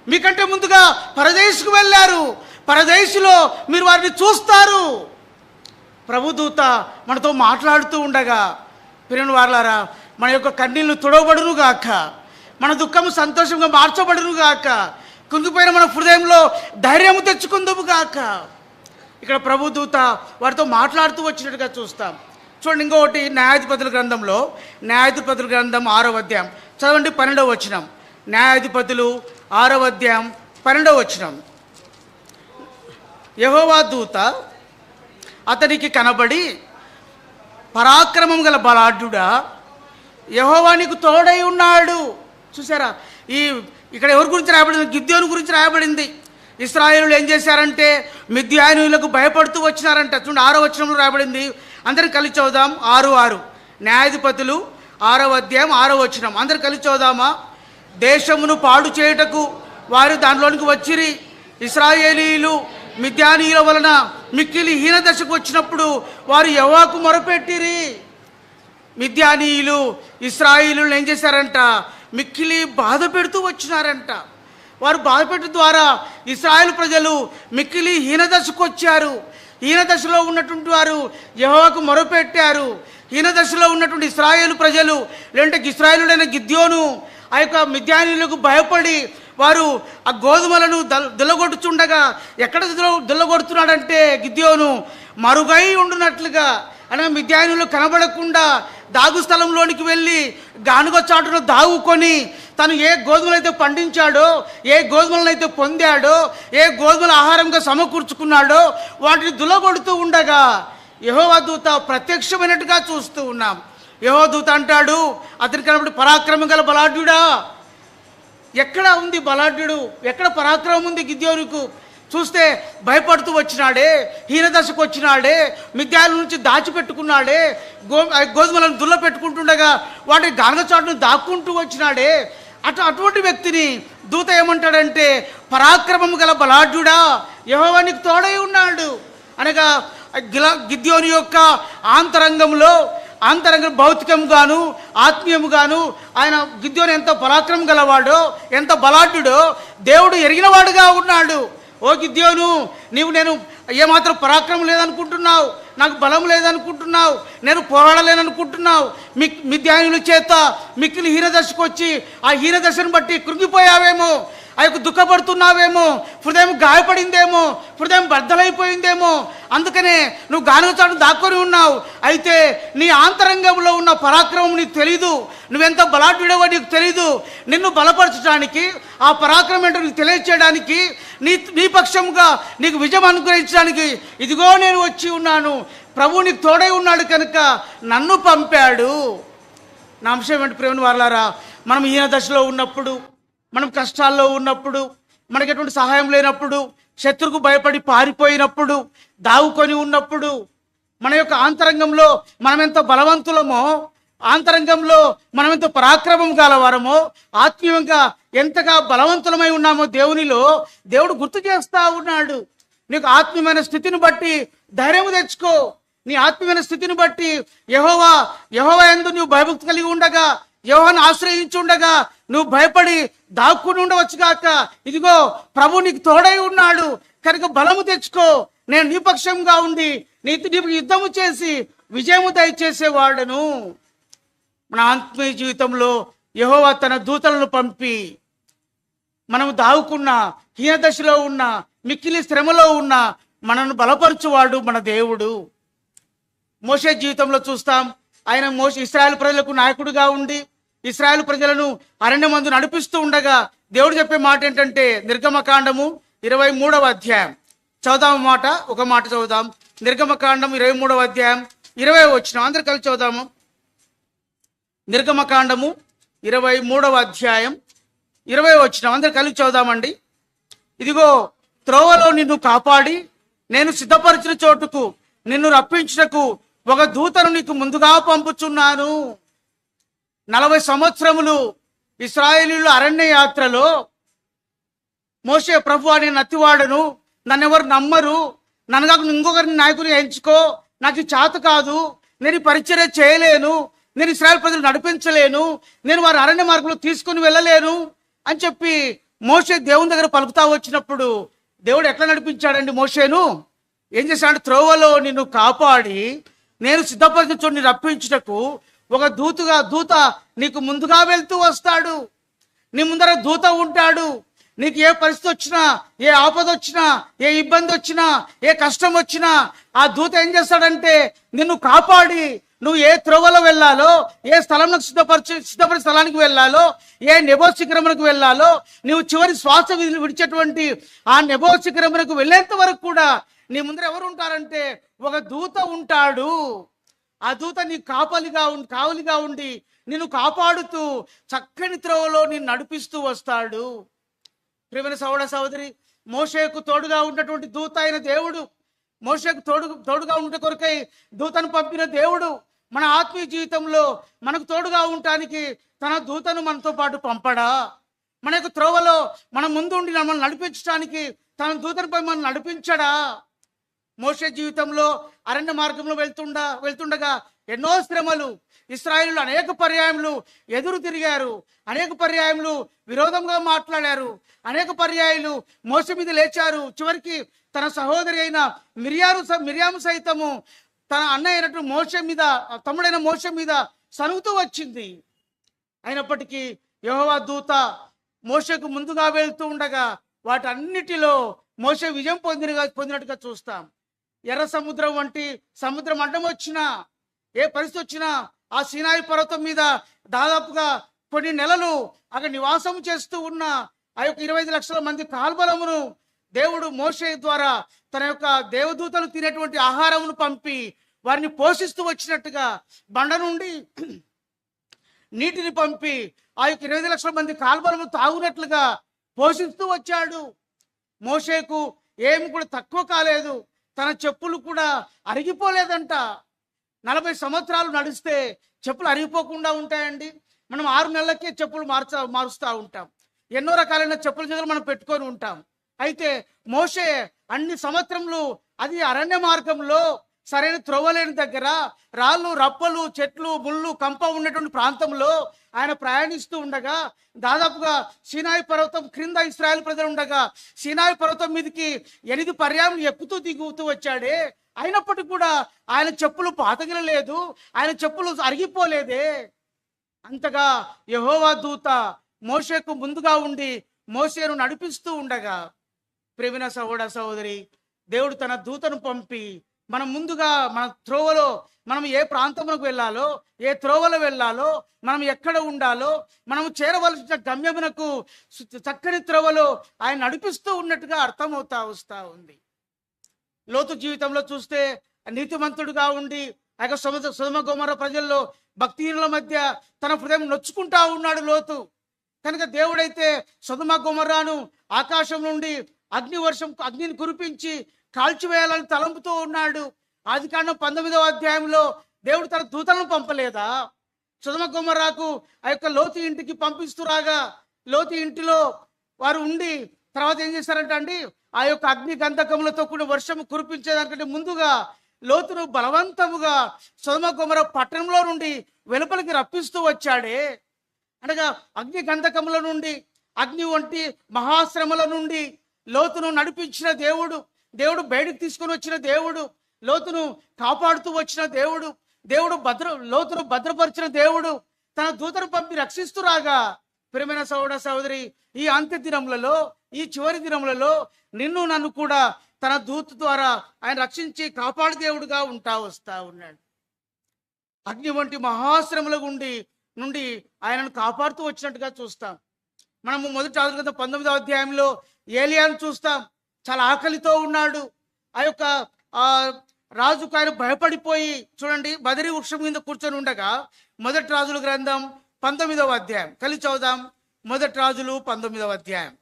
మీకంటే ముందుగా పరదేశుకు వెళ్ళారు. పరదేశులో మీరు వారిని చూస్తారు. ప్రభుదూత మనతో మాట్లాడుతూ ఉండగా ప్రియమైన వారలారా, మన యొక్క కన్నీళ్లు తుడవబడును గాక, మన దుఃఖము సంతోషంగా మార్చబడును గాక, కుంగిపోయిన మన హృదయంలో ధైర్యము తెచ్చుకుందుము గాక. ఇక్కడ ప్రభుదూత వారితో మాట్లాడుతూ వచ్చినట్టుగా చూస్తాం. చూడండి, ఇంకొకటి న్యాయాధిపతుల గ్రంథంలో, న్యాయాధిపతుల గ్రంథం 6వ అధ్యాయం చదవండి, 12వ వచనం. న్యాయాధిపతులు 6వ అధ్యాయం 12వ వచనం. యెహోవా దూత అతనికి కనబడి, పరాక్రమం గల బలాఢ్యుడా, యెహోవా నీకు తోడై ఉన్నాడు. చూసారా, ఇక్కడ ఎవరి గురించి రాయబడింది? గిద్యోను గురించి రాయబడింది. ఇశ్రాయేలులు ఏం చేశారంటే మిద్యానీయులకు భయపడుతూ వచ్చినారంట. చూడండి, 6వ వచనంలో రాయబడింది. అందరం కలిసి చదువుదాం. 6:6 న్యాయాధిపతులు 6వ అధ్యాయం 6వ వచనం. అందరం కలిసి చదువుదామా? దేశమును పాడు చేయుటకు వారు దానిలోనికి వచ్చిరి. ఇశ్రాయేలీయులు మిద్యానీయుల వలన మిక్కిలి హీనదశకు వచ్చినప్పుడు వారు యెహోవాకు మొరపెట్టిరి. మిద్యానీయులు ఇశ్రాయేలీయులను ఏం చేశారంట? మిక్కిలి బాధ పెడుతూ వచ్చినారంట. వారు బాధ పెట్టడం ద్వారా ఇశ్రాయేలు ప్రజలు మిక్కిలి హీనదశకు వచ్చారు. హీనదశలో ఉన్నటువంటి వారు యెహోవాకు మొరపెట్టారు. హీనదశలో ఉన్నటువంటి ఇశ్రాయేలు ప్రజలు, లేదంటే ఇశ్రాయేలుడైన గిద్యోను ఆ యొక్క మిద్యానీయులకు భయపడి వారు ఆ గోధుమలను దుల్లగొట్టుచుండగా, ఎక్కడ దుల్లగొడుతున్నాడంటే గిద్యోను మరుగై ఉండునట్లుగా, అనగా మిద్యానీయులు కనబడకుండా దాగు స్థలంలోనికి వెళ్ళి గానుగ చాటును దాగుకొని తను ఏ గోధుమలైతే పండించాడో, ఏ గోధుమలనైతే పొందాడో, ఏ గోధుమల ఆహారంగా సమకూర్చుకున్నాడో వాటిని దుల్లగొడుతూ ఉండగా యెహోవా దూత ప్రత్యక్షమైనట్టుగా చూస్తూ ఉన్నాం. యెహోవా దూత అంటాడు అతనికి కనబడి, పరాక్రమం గల బలాఢ్యుడా. ఎక్కడ ఉంది బలాఢ్యుడు? ఎక్కడ పరాక్రమం ఉంది గిద్యోనుకు? చూస్తే భయపడుతూ వచ్చినాడే, హీనదశకు వచ్చినాడే, మిద్యాల నుంచి దాచిపెట్టుకున్నాడే, గోధుమలను దుల్ల పెట్టుకుంటుండగా వాటి గానగచాటును దాక్కుంటూ వచ్చినాడే. అటువంటి వ్యక్తిని దూత ఏమంటాడంటే, పరాక్రమం గల బలాఢ్యుడా, యెహోవా నీకు తోడై ఉన్నాడు. అనగా గిద్యోను యొక్క అంతరంగం భౌతికంగాను ఆత్మీయముగాను ఆయన గిద్యోను ఎంత పరాక్రమం గలవాడో, ఎంత బలాఢ్యుడో దేవుడు ఎరిగినవాడుగా ఉన్నాడు. ఓ గిద్యోను, నేను ఏమాత్రం పరాక్రమం లేదనుకుంటున్నావు, నాకు బలం లేదనుకుంటున్నావు, నేను పోరాడలేననుకుంటున్నావు. మిద్యానీయుల చేత మిక్కిలి హీనదశకు వచ్చి ఆ హీనదశను బట్టి కృంగిపోయావేమో, ఆ యొక్క దుఃఖపడుతున్నావేమో, హృదయం గాయపడిందేమో, హృదయం బద్దలైపోయిందేమో, అందుకనే నువ్వు గానుగచాటును దాక్కొని ఉన్నావు. అయితే నీ ఆంతరంగంలో ఉన్న పరాక్రమం నీకు తెలీదు, నువ్వెంత బలాఢ్యుడవో నీకు తెలీదు. నిన్ను బలపరచడానికి, ఆ పరాక్రమం ఏంటో నీకు తెలియచేయడానికి, నీ పక్షంగా నీకు విజయం అనుగ్రహించడానికి ఇదిగో నేను వచ్చి ఉన్నాను. ప్రభువు నీకు తోడై ఉన్నాడు కనుక నన్ను పంపాడు. నా అంశం ఏంటి ప్రేమ వారలారా, మనం హీన దశలో ఉన్నప్పుడు, మనం కష్టాల్లో ఉన్నప్పుడు, మనకి ఎటువంటి సహాయం లేనప్పుడు, శత్రువుకు భయపడి పారిపోయినప్పుడు, దావుకొని ఉన్నప్పుడు, మన యొక్క ఆంతరంగంలో మనం ఎంత బలవంతులమో, ఆంతరంగంలో మనం ఎంత పరాక్రమం గలవారమో, ఆత్మీయంగా ఎంతగా బలవంతులమై ఉన్నామో దేవునిలో దేవుడు గుర్తు చేస్తా ఉన్నాడు. నీకు ఆత్మీయమైన స్థితిని బట్టి ధైర్యం తెచ్చుకో. నీ ఆత్మీయమైన స్థితిని బట్టి యెహోవా యందు నువ్వు భయభక్తి కలిగి ఉండగా, యెహోవాను ఆశ్రయించి ఉండగా నువ్వు భయపడి దాక్కుని ఉండవచ్చు గాక. ఇదిగో ప్రభు నీకు తోడై ఉన్నాడు కనుక బలము తెచ్చుకో. నేను నీ పక్షంగా ఉండి నీకు యుద్ధము చేసి విజయము దయచేసేవాడను. మన ఆత్మీయ జీవితంలో యెహోవా తన దూతలను పంపి మనము దావుకున్న, హీనదశలో ఉన్న, మిక్కిలి శ్రమలో ఉన్న మనను బలపరచువాడు మన దేవుడు. మోషే జీవితంలో చూస్తాం. ఆయన ఇశ్రాయేలు ప్రజలకు నాయకుడిగా ఉండి ఇశ్రాయేలు ప్రజలను అరణ్యమందు నడిపిస్తూ ఉండగా దేవుడు చెప్పే మాట ఏంటంటే, నిర్గమకాండము 23వ అధ్యాయం చదువుదాం. ఒక మాట చదువుదాం. నిర్గమకాండం 23వ అధ్యాయం 20వ వచనం అందరు కలిసి చదువుదాము. నిర్గమకాండము 23వ అధ్యాయం 20వ వచనం అందరు కలిసి చదువుదామండి. ఇదిగో త్రోవలో నిన్ను కాపాడి నేను సిద్ధపరిచిన చోటుకు నిన్ను రప్పించుటకు ఒక దూతను నీకు ముందుగా పంపుచున్నాను. 40 సంవత్సరములు ఇశ్రాయేలీయుల అరణ్య యాత్రలో మోషే, ప్రభువా నేను నత్తివాడను, నన్ను ఎవరు నమ్మరు, నన్ను కాక ఇంకొకరిని నాయకుని ఎంచుకో, నాకు చేత కాదు, నేను పరిచర్య చేయలేను, నేను ఇశ్రాయేలు ప్రజలు నడిపించలేను, నేను వారి అరణ్య మార్గంలో తీసుకుని వెళ్ళలేను అని చెప్పి మోషే దేవుని దగ్గర పలుకుతా వచ్చినప్పుడు దేవుడు ఎట్లా నడిపించాడండి మోషేను? ఏం చేశాడు? త్రోవలో నిన్ను కాపాడి నేను సిద్ధపరిచిన చోటుని రప్పించుటకు ఒక దూత నీకు ముందుగా వెళ్తూ వస్తాడు. నీ ముందర దూత ఉంటాడు. నీకు ఏ పరిస్థితి వచ్చినా, ఏ ఆపద వచ్చినా, ఏ ఇబ్బంది వచ్చినా, ఏ కష్టం వచ్చినా ఆ దూత ఏం చేస్తాడంటే నిన్ను కాపాడి నువ్వు ఏ త్రోవలో వెళ్ళాలో, ఏ స్థలంలో సిద్ధపరిచే స్థలానికి వెళ్ళాలో, ఏ నెబో శిఖరమునకు వెళ్ళాలో, నువ్వు చివరి శ్వాస విడిచేటువంటి ఆ నెబో శిఖరమునకు వెళ్ళేంత వరకు కూడా నీ ముందర ఎవరు ఉంటారంటే ఒక దూత ఉంటాడు. ఆ దూత నీ కావలిగా ఉండి నిన్ను కాపాడుతూ చక్కని త్రోవలో నిన్ను నడిపిస్తూ వస్తాడు. ప్రియమైన సహోదరి, మోషేకు తోడుగా ఉన్నటువంటి దూత అయిన దేవుడు, మోషేకు తోడుగా ఉండే కొరకై దూతను పంపిన దేవుడు మన ఆత్మీయ జీవితంలో మనకు తోడుగా ఉండటానికి తన దూతను మనతో పాటు పంపడా? మన యొక్క త్రోవలో మన ముందుండి మనల్ని నడిపించడానికి తన దూతను పై మనం నడిపించడా? మోషే జీవితంలో అరణ్య మార్గంలో వెళ్తుండగా ఎన్నో శ్రమలు, ఇశ్రాయేలు అనేక పర్యాయములు ఎదురు తిరిగారు, అనేక పర్యాయములు విరోధంగా మాట్లాడారు, అనేక పర్యాయాలు మోషే మీద లేచారు. చివరికి తన సహోదరి అయిన మిరియాము సైతము తన అన్నయ్య అయినటువంటి మోషే మీద, తమ్ముడైన మోషే మీద సనుగుతూ వచ్చింది. అయినప్పటికీ యెహోవా దూత మోషేకు ముందుగా వెళ్తూ ఉండగా వాటన్నిటిలో మోషే విజయం పొందినట్టుగా చూస్తాం. ఎర్ర సముద్రం వంటి సముద్రం అడ్డం వచ్చినా, ఏ పరిస్థితి వచ్చినా ఆ సీనాయి పర్వతం మీద దాదాపుగా కొన్ని నెలలు అక్కడ నివాసం చేస్తూ ఉన్న ఆ యొక్క 25 లక్షల మంది కాల్బలమును దేవుడు మోషే ద్వారా తన యొక్క దేవదూతలు తినేటువంటి ఆహారమును పంపి వారిని పోషిస్తూ వచ్చినట్టుగా బండ నుండి నీటిని పంపి ఆ యొక్క 25 లక్షల మంది కాల్బలము తాగునట్లుగా పోషిస్తూ వచ్చాడు. మోషేకు ఏమి కూడా తక్కువ కాలేదు. తన చెప్పులు కూడా అరిగిపోలేదంట. 40 సంవత్సరాలు నడిస్తే చెప్పులు అరిగిపోకుండా ఉంటాయండి. మనం 6 నెలలకే చెప్పులు మారుస్తూ ఉంటాం. ఎన్నో రకాలైన చెప్పుల జతలు మనం పెట్టుకొని ఉంటాం. అయితే మోషే అన్ని సంవత్సరములు అది అరణ్య మార్గంలో సరైన త్రోవలేని దగ్గర రాళ్ళు, రప్పలు, చెట్లు, ముళ్ళు, కంప ఉన్నటువంటి ప్రాంతంలో ఆయన ప్రయాణిస్తూ ఉండగా దాదాపుగా సీనాయి పర్వతం క్రింద ఇశ్రాయేలు ప్రజలు ఉండగా సీనాయి పర్వతం మీదకి 8 పర్యాయం ఎక్కుతూ దిగుతూ వచ్చాడే. అయినప్పటికీ కూడా ఆయన చెప్పులు పాతగిలలేదు, ఆయన చెప్పులు అరిగిపోలేదే. అంతగా యెహోవా దూత మోషేకు ముందుగా ఉండి మోషేను నడిపిస్తూ ఉండగా, ప్రియమైన సహోదరి, దేవుడు తన దూతను పంపి మనం ముందుగా మన త్రోవలో మనం ఏ ప్రాంతంలోకి వెళ్ళాలో, ఏ త్రోవలో వెళ్ళాలో, మనం ఎక్కడ ఉండాలో, మనం చేరవలసిన గమ్యమునకు చక్కని త్రోవలో ఆయన నడిపిస్తూ ఉన్నట్టుగా అర్థమవుతా వస్తూ ఉంది. లోతు జీవితంలో చూస్తే నీతిమంతుడుగా ఉండి ఆ యొక్క సొదొమ గొమొర్రా ప్రజల్లో భక్తిహీనుల మధ్య తన హృదయం నొచ్చుకుంటా ఉన్నాడు లోతు. కనుక దేవుడైతే సొదొమ గొమొర్రాను ఆకాశం నుండి అగ్నిని కురిపించి కాల్చివేయాలని తలంపుతూ ఉన్నాడు. ఆదికాండం 19వ అధ్యాయంలో దేవుడు తన దూతలను పంపలేదా? సొదొమ గొమొర్రాకు ఆ యొక్క లోతు ఇంటికి పంపిస్తూ రాగా లోతు ఇంటిలో వారు ఉండి తర్వాత ఏం చేశారంట అండి, ఆ యొక్క అగ్ని గంధకములతో కూడిన వర్షము కురిపించేదానికంటే ముందుగా లోతును బలవంతముగా సొదొమ గొమొర్రా పట్టణంలో నుండి వెలుపలికి రప్పిస్తూ వచ్చాడే. అనగా అగ్ని గంధకముల నుండి, అగ్ని వంటి మహాశ్రమల నుండి లోతును నడిపించిన దేవుడు, దేవుడు బయటికి తీసుకొని వచ్చిన దేవుడు, లోతును కాపాడుతూ వచ్చిన దేవుడు, లోతును భద్రపరిచిన దేవుడు తన దూతను పంపి రక్షిస్తూ రాగా, ప్రియమైన సహోదర సహోదరి, ఈ అంత్య దినములలో, ఈ చివరి దినములలో నిన్ను నన్ను కూడా తన దూత ద్వారా ఆయన రక్షించి కాపాడు దేవుడుగా వస్తా ఉన్నాడు. అగ్ని వంటి మహాశ్రమల నుండి ఆయనను కాపాడుతూ వచ్చినట్టుగా చూస్తాం. మనము మొదటి ఆదికాండం 19వ అధ్యాయంలో ఏలియాను చూస్తాం. చాలా ఆకలితో ఉన్నాడు. ఆ యొక్క రాజుకు ఆయన భయపడిపోయి చూడండి బదరి వృక్షం కింద కూర్చొని ఉండగా మొదటి రాజుల గ్రంథం 19వ అధ్యాయం కలిసి చదువుదాం. మొదటి రాజులు 19వ అధ్యాయం,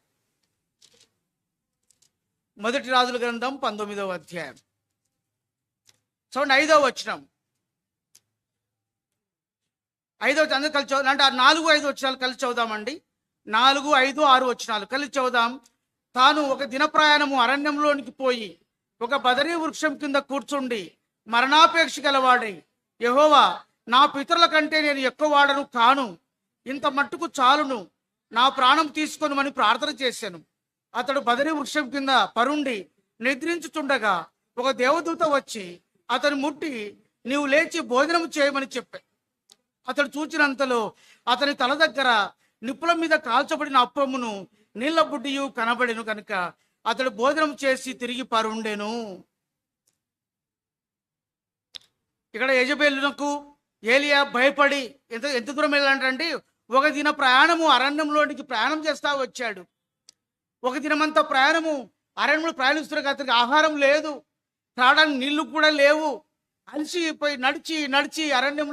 మొదటి రాజుల గ్రంథం 19వ అధ్యాయం చూడండి 5వ వచనం. 5వ అందరూ కలిసి చదువు, అంటే 4, 5 వచనాలు కలిసి చదువుదామండి. 4, 5, 6 వచనాలు కలిసి చదువుదాం. తాను ఒక దిన ప్రయాణము అరణ్యంలోనికి పోయి ఒక బదరీ వృక్షం కింద కూర్చుండి మరణాపేక్ష గలవాడై, యెహోవా, నా పితరుల కంటే నేను ఎక్కువ వాడను కాను, ఇంత మట్టుకు చాలును, నా ప్రాణం తీసుకొనుమని ప్రార్థన చేశాను. అతడు బదరీ వృక్షం కింద పరుండి నిద్రించుచుండగా ఒక దేవదూత వచ్చి అతను ముట్టి, నీవు లేచి భోజనం చేయమని చెప్పాడు. అతడు చూచినంతలో అతని తల దగ్గర నిప్పుల మీద కాల్చబడిన అప్పమును నీళ్ల బుడ్డియు కనబడెను. కనుక అతడు భోజనం చేసి తిరిగి పరుండెను. ఇక్కడ యెజబెలునకు ఏలియా భయపడి ఎంత దూరం వెళ్ళాలంటే ఒక దిన ప్రయాణము అరణ్యంలోనికి ప్రయాణం చేస్తా వచ్చాడు. ఒక దినమంతా ప్రయాణము అరణ్యంలో ప్రయాణిస్తున్న అతనికి ఆహారం లేదు, త్రాగడానికి నీళ్లు కూడా లేవు. అలసిపోయి నడిచి అరణ్యం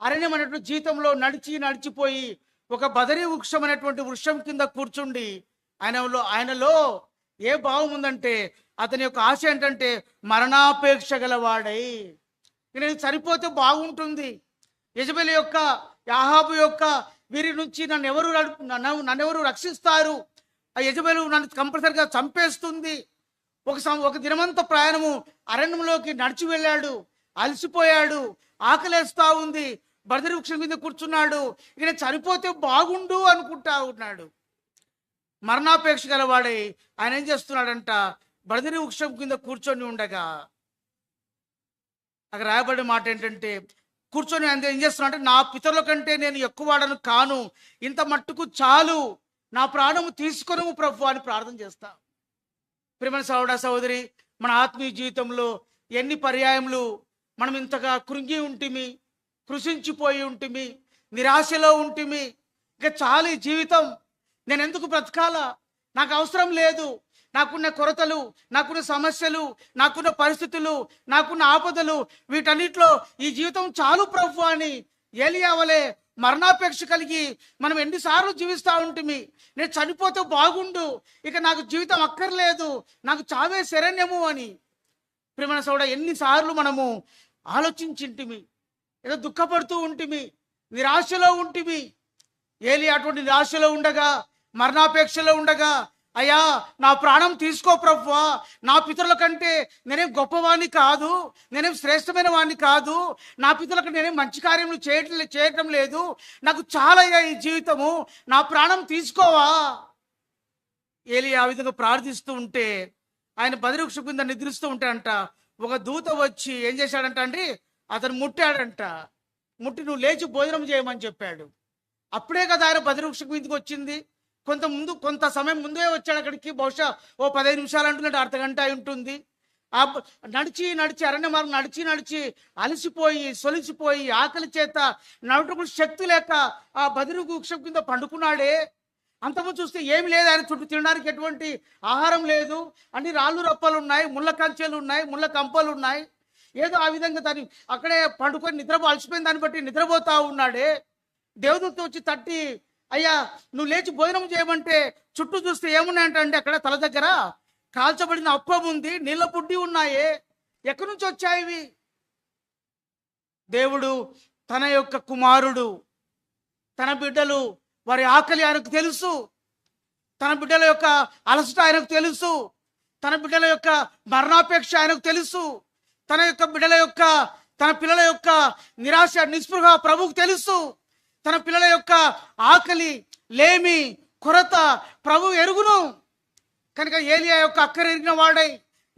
అనేటువంటి జీవితంలో నడిచిపోయి ఒక బదరీ వృక్షం అనేటువంటి వృక్షం కింద కూర్చుండి ఆయనలో ఏ భావం ఉందంటే అతని యొక్క ఆశ ఏంటంటే మరణాపేక్ష గలవాడై, నేను చనిపోతే బాగుంటుంది, యెజబెలు యొక్క యాహాబు యొక్క వీరి నుంచి నన్నెవరు రక్షిస్తారు, ఆ యెజబెలు నన్ను కంపల్సరిగా చంపేస్తుంది. ఒక దినమంతా ప్రయాణము అరణ్యంలోకి నడిచి వెళ్ళాడు, అలసిపోయాడు, ఆకలేస్తా ఉంది, బదరీ వృక్షం మీద కూర్చున్నాడు, ఇక చనిపోతే బాగుండు అనుకుంటా ఉన్నాడు. మరణాపేక్ష గలవాడై ఆయన ఏం చేస్తున్నాడంట, బదరీ వృక్షం కింద కూర్చొని ఉండగా అక్కడ రాయబడిన మాట ఏంటంటే కూర్చొని ఏం చేస్తున్నాడంటే, నా పితరుల కంటే నేను ఎక్కువ వాడను కాను, ఇంత మట్టుకు చాలు, నా ప్రాణము తీసుకొను ప్రభు అని ప్రార్థన చేస్తా. ప్రియమైన సహోదర సహోదరి, మన ఆత్మీయ జీవితంలో ఎన్ని పర్యాయములు మనం ఇంతగా కృంగి ఉంటిమి, కృషించిపోయి ఉంటిమి, నిరాశలో ఉంటిమి, ఇక చాలు ఈ జీవితం, నేను ఎందుకు బ్రతకాలా, నాకు అవసరం లేదు, నాకున్న కొరతలు, నాకున్న సమస్యలు, నాకున్న పరిస్థితులు, నాకున్న ఆపదలు, వీటన్నిటిలో ఈ జీవితం చాలు ప్రభు అని ఏలియా వలె మరణాపేక్ష కలిగి మనం ఎన్నిసార్లు జీవిస్తూ ఉంటుంది. నేను చనిపోతే బాగుండు, ఇక నాకు జీవితం అక్కర్లేదు, నాకు చావే శరణ్యము అని. ప్రియమైన సోదరా, ఎన్నిసార్లు మనము ఆలోచించింటిమి, ఏదో దుఃఖపడుతూ ఉంటిమి, నిరాశలో ఉంటిమి. ఏలియా అటువంటి నిరాశలో ఉండగా, మరణాపేక్షలో ఉండగా, అయ్యా నా ప్రాణం తీసుకో ప్రభువా, నా పితరుల కంటే నేనేం గొప్పవాణ్ణి కాదు, నేనేం శ్రేష్టమైన వాడిని కాదు, నా పితరులకు నేనేం మంచి కార్యములు చేయటం లేదు, నాకు చాలా ఈ జీవితము, నా ప్రాణం తీసుకోవా. ఏలియా ఆ విధంగా ప్రార్థిస్తూ ఉంటే, ఆయన బదరీ వృక్షం కింద నిద్రిస్తూ ఉంటే అంట, ఒక దూత వచ్చి ఏం చేశాడంట అండి, అతను ముట్టాడంట. ముట్టి నువ్వు లేచి భోజనం చేయమని చెప్పాడు. అప్పుడే కదా ఆయన బదరీ వృక్షం మీదకి వచ్చింది. కొంత సమయం ముందే వచ్చాడు అక్కడికి, బహుశా ఓ 15 నిమిషాలు అంటున్నట్టు అర్ధగంట అయి ఉంటుంది. నడిచి అరణ్య మార్గం నడిచి అలసిపోయి సొలిసిపోయి ఆకలి చేత నడుటకు శక్తి లేక ఆ బదరీ వృక్షం కింద పండుకున్నాడే. అంతకుముందు చూస్తే ఏమి లేదు, ఆయన చుట్టూ తినడానికి ఎటువంటి ఆహారం లేదు, అన్ని రాళ్ళు రప్పలు ఉన్నాయి, ముళ్ళ కంచెలు ఉన్నాయి, ముళ్ళ కంపలు ఉన్నాయి. ఏదో ఆ విధంగా దాన్ని అక్కడే పండుకొని అలసిపోయిన దాన్ని బట్టి నిద్రపోతా ఉన్నాడే. దేవదూత వచ్చి తట్టి అయ్యా నువ్వు లేచి భోజనం చేయమంటే చుట్టూ చూస్తే ఏమున్నాయంటే అక్కడ తల దగ్గర కాల్చబడిన అప్పం ఉంది, నీళ్ళ బుడ్డి ఉన్నాయే, ఎక్కడి నుంచి వచ్చాయి ఇవి? దేవుడు తన యొక్క కుమారుడు, తన బిడ్డలు వారి ఆకలి ఆయనకు తెలుసు, తన బిడ్డల యొక్క అలసట ఆయనకు తెలుసు, తన బిడ్డల యొక్క మరణాపేక్ష ఆయనకు తెలుసు, తన యొక్క బిడ్డల యొక్క తన పిల్లల యొక్క నిరాశ నిస్పృహ ప్రభువుకు తెలుసు, తన పిల్లల యొక్క ఆకలి లేమి కొరత ప్రభు ఎరుగును. కనుక ఏలియా యొక్క అక్కర ఎరిగిన వాడై,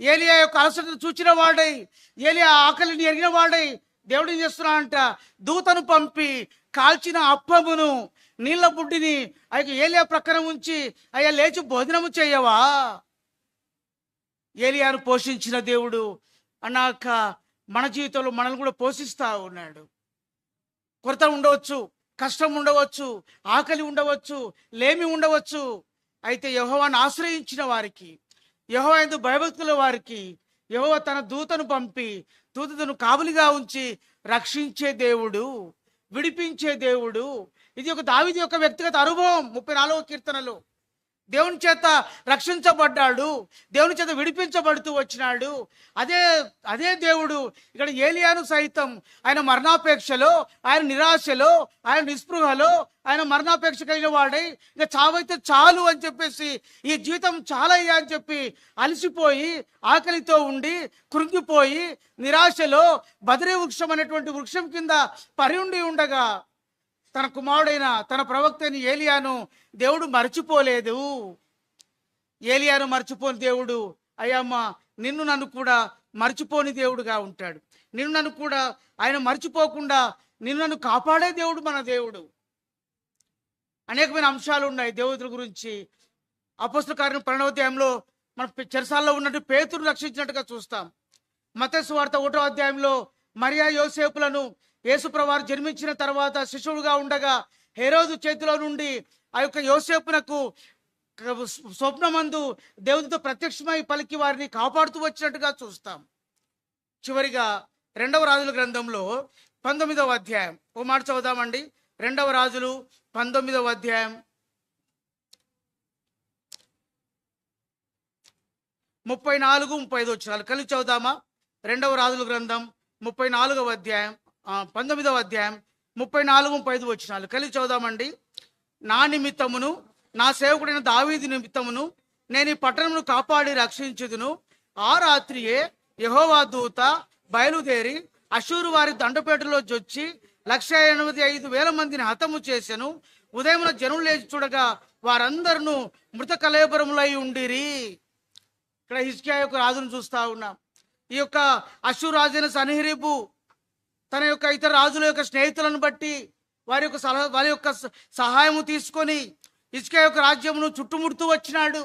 ఏలియా యొక్క అలసటను చూచిన వాడై, ఏలియా ఆకలిని ఎరిగిన వాడై దేవుడు ఏం చేస్తున్నాడంట, దూతను పంపి కాల్చిన అప్పమును నీళ్ళ బుడ్డిని ఏలియా ప్రక్కన ఉంచి, అయ్యా లేచి భోజనము చేయవా? ఏలియాను పోషించిన దేవుడు అన్నాక మన జీవితంలో మనల్ని కూడా పోషిస్తూ ఉన్నాడు. కొరత ఉండవచ్చు, కష్టం ఉండవచ్చు, ఆకలి ఉండవచ్చు, లేమి ఉండవచ్చు. అయితే యెహోవాను ఆశ్రయించిన వారికి, యెహోవా యందు భయభక్తుల వారికి యెహోవా తన దూతను పంపి దూతను కావలిగా ఉంచి రక్షించే దేవుడు, విడిపించే దేవుడు. ఇది ఒక దావీదు యొక్క వ్యక్తిగత అనుభవం. 34వ కీర్తనలో దేవుని చేత రక్షించబడ్డాడు, దేవుని చేత విడిపించబడుతూ వచ్చినాడు. అదే దేవుడు ఇక్కడ ఏలియాను సైతం ఆయన మరణాపేక్షలో, ఆయన నిరాశలో, ఆయన నిస్పృహలో, ఆయన మరణాపేక్ష కలిగిన వాడై ఇక చావైతే చాలు అని చెప్పేసి, ఈ జీవితం చాలయ్యా అని చెప్పి అలసిపోయి ఆకలితో ఉండి కృంగిపోయి నిరాశలో బదరీ వృక్షం అనేటువంటి వృక్షం కింద పరి ఉండి ఉండగా తన కుమారుడైన తన ప్రవక్త అయిన ఏలియాను దేవుడు మర్చిపోలేదు. ఏలియాను మర్చిపోని దేవుడు అయ్యమ్మ నిన్ను నన్ను కూడా మర్చిపోని దేవుడుగా ఉంటాడు. నిన్ను నన్ను కూడా ఆయన మర్చిపోకుండా నిన్ను నన్ను కాపాడే దేవుడు మన దేవుడు. అనేకమైన అంశాలు ఉన్నాయి దేవుడి గురించి. అపోస్తల కార్యం 12వ అధ్యాయంలో మన చెరసాల్లో ఉన్నట్టు పేతురు రక్షించినట్టుగా చూస్తాం. మత్తయి సువార్త 1వ అధ్యాయంలో మరియా యోసేపులను యేసుప్రభువారు జన్మించిన తర్వాత శిశువుగా ఉండగా హేరోదు చేతిలో నుండి ఆ యొక్క యోసేపునకు స్వప్నమందు దేవునితో ప్రత్యక్షమై పలికి వారిని కాపాడుతూ వచ్చినట్టుగా చూస్తాం. చివరిగా 2వ రాజుల గ్రంథంలో 19వ అధ్యాయం ఓ మాట చదువుదామండి. 2వ రాజులు 19వ అధ్యాయం 34-35 వచనాలు కలిసి చదువుదామా? 2వ రాజుల గ్రంథం 34వ అధ్యాయం 19వ అధ్యాయం 34-35 వచనాలు కలిసి చదువుదామండి. నా నిమిత్తమును నా సేవకుడైన దావీదు నిమిత్తమును నేను ఈ పట్టణమును కాపాడి రక్షించుదును. ఆ రాత్రియే యెహోవా దూత బయలుదేరి అషూరు వారి దండపేటలో జొచ్చి 185,000 మందిని హతము చేసెను. ఉదయమున జనులు లేచి చూడగా వారందరూ మృత కళేబరములై ఉండిరి. ఇక్కడ హిజ్కియా యొక్క రాజును చూస్తా ఉన్నాం. ఈ యొక్క అషూరు రాజైన సన్హెరీబు తన యొక్క ఇతర రాజుల యొక్క స్నేహితులను బట్టి వారి యొక్క సహాయము తీసుకొని హిజ్కియా యొక్క రాజ్యమును చుట్టుముడుతూ వచ్చినాడు,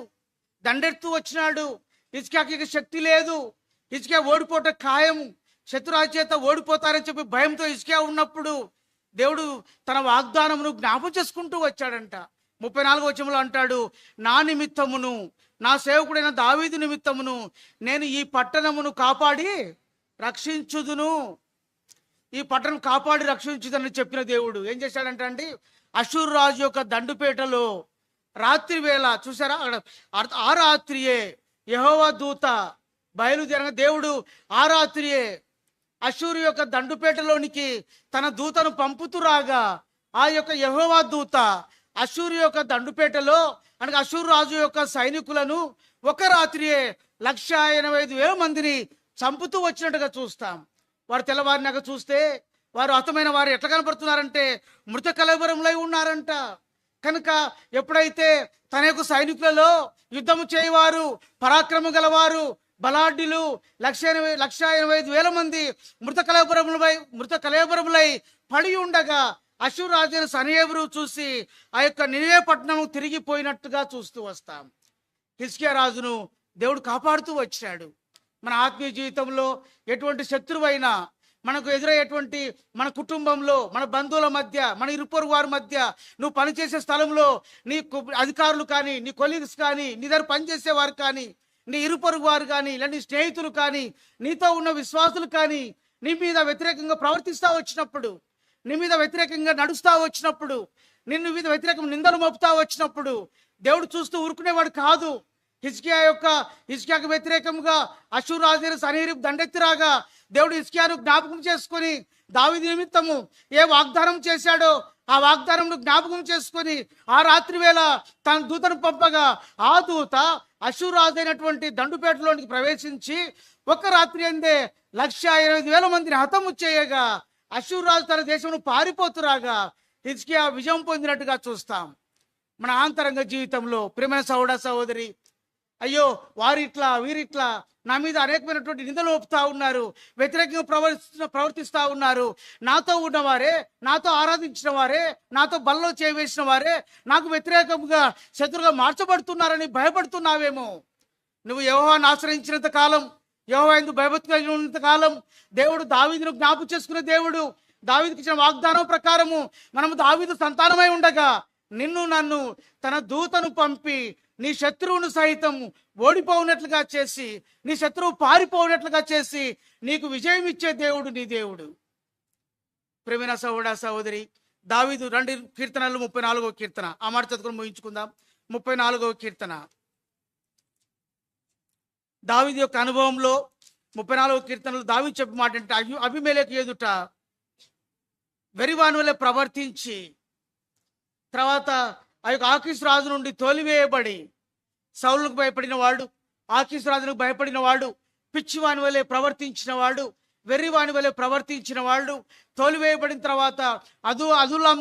దండెడుతూ వచ్చినాడు. హిజ్కియాకి శక్తి లేదు, హిజ్కియా ఓడిపోవటం ఖాయం, శత్రురాజు చేత ఓడిపోతారని చెప్పి భయంతో హిజ్కియా ఉన్నప్పుడు దేవుడు తన వాగ్దానమును జ్ఞాపం చేసుకుంటూ వచ్చాడంట. 34వ వచనంలో అంటాడు, నా నిమిత్తమును నా సేవకుడైన దావీదు నిమిత్తమును నేను ఈ పట్టణమును కాపాడి రక్షించుదును. ఈ పట్టణం కాపాడి రక్షించుదని చెప్పిన దేవుడు ఏం చేశాడంట అండి, అషూరు రాజు యొక్క దండుపేటలో రాత్రి వేళ చూసారా, ఆ రాత్రియే యెహోవా దూత బయలుదేరగా దేవుడు ఆ రాత్రియే అషూరు యొక్క దండుపేటలోనికి తన దూతను పంపుతూ రాగా ఆ యొక్క యెహోవా దూత అషూరు యొక్క దండుపేటలో అనగా అషూరు రాజు యొక్క సైనికులను ఒక రాత్రియే 185,000 మందిని చంపుతూ వచ్చినట్టుగా చూస్తాం. వారు తెల్లవారినాక చూస్తే వారు హతమైన వారు ఎట్లా కనపడుతున్నారంటే మృత కళేబరములై ఉన్నారంట. కనుక ఎప్పుడైతే తన యొక్క సైనికులలో యుద్ధము చేయవారు, పరాక్రమం గలవారు, బలాఢ్యులు 185,000 మంది మృత కళేబరములై పడి ఉండగా అషూరు రాజైన సన్హెరీబు చూసి ఆ యొక్క నినివే పట్టణము తిరిగిపోయినట్టుగా చూస్తూ వస్తాం. హిజ్కియా రాజును దేవుడు కాపాడుతూ వచ్చాడు. మన ఆత్మీయ జీవితంలో ఎటువంటి శత్రువైనా మనకు ఎదురయ్యేటువంటి మన కుటుంబంలో, మన బంధువుల మధ్య, మన ఇరుపొరుగు వారి మధ్య, నువ్వు పనిచేసే స్థలంలో నీ అధికారులు కానీ, నీ కొలీగ్స్ కానీ, నీ దగ్గర పనిచేసేవారు కానీ, నీ ఇరుపొరుగు వారు కానీ, లేదా నీ స్నేహితులు కానీ, నీతో ఉన్న విశ్వాసులు కానీ నీ మీద వ్యతిరేకంగా ప్రవర్తిస్తూ వచ్చినప్పుడు, నీ మీద వ్యతిరేకంగా నడుస్తూ వచ్చినప్పుడు, నిన్ను వివిధ వ్యతిరేకం నిందలు మోపుతా వచ్చినప్పుడు దేవుడు చూస్తూ ఊరుకునేవాడు కాదు. హిజ్కియాకు వ్యతిరేకంగా అష్షూరు రాజు సన్హెరీబు దండెత్తిరాగా దేవుడు హిజ్కియాను జ్ఞాపకం చేసుకొని దావీదు నిమిత్తము ఏ వాగ్దానం చేశాడో ఆ వాగ్దానం జ్ఞాపకం చేసుకొని ఆ రాత్రి వేళ తన దూతను పంపగా ఆ దూత అష్షూరు రాజు అయినటువంటి దండుపేటలోనికి ప్రవేశించి ఒక రాత్రి అందే 1,80,000 మందిని హతము చేయగా అష్షూరు రాజు తన దేశంలో పారిపోతురాగా హిజ్కియా విజయం పొందినట్టుగా చూస్తాం. మన ఆంతరంగ జీవితంలో ప్రియమైన సహోదర సహోదరి, అయ్యో వారిట్లా వీరిట్లా నా మీద అనేకమైనటువంటి నిందలు మోపుతా ఉన్నారు, వ్యతిరేకంగా ప్రవర్తిస్తూ ఉన్నారు, నాతో ఉన్నవారే, నాతో ఆరాధించిన వారే, నాతో బలలో చేయవేసిన వారే నాకు వ్యతిరేకంగా శత్రుగా మార్చబడుతున్నారని భయపడుతున్నావేమో. నువ్వు యెహోవాను ఆశ్రయించినంత కాలం, యెహోవా యందు భయభక్తి కలిగి ఉన్నంత కాలం దేవుడు దావీదును జ్ఞాపకం చేసుకునే దేవుడు. దావీదుకి ఇచ్చిన వాగ్దానం ప్రకారము మనము దావీదు సంతానమై ఉండగా నిన్ను నన్ను తన దూతను పంపి నీ శత్రువును సైతం ఓడిపోవునట్లుగా చేసి, నీ శత్రువు పారిపోవునట్లుగా చేసి నీకు విజయం ఇచ్చే దేవుడు నీ దేవుడు. ప్రేమైన సహోదర సహోదరి, దావీదు 2 కీర్తనలు 34వ కీర్తన ఆ మాట చదువుకొని ముగించుకుందాం. 34వ కీర్తన దావీదు యొక్క అనుభవంలో 34వ కీర్తనలు దావీదు చెప్పే మాట అంటే, అబీమెలెకు ఎదుట వెరివాని వలె ప్రవర్తించి తర్వాత ఆ యొక్క ఆకీషు రాజు నుండి తోలివేయబడి సౌలుకు భయపడిన వాడు, ఆకీషు రాజుకు భయపడిన వాడు, పిచ్చివాని వలె ప్రవర్తించిన వాడు, వెర్రివాని వలె ప్రవర్తించిన వాడు తోలివేయబడిన తర్వాత అదుల్లాం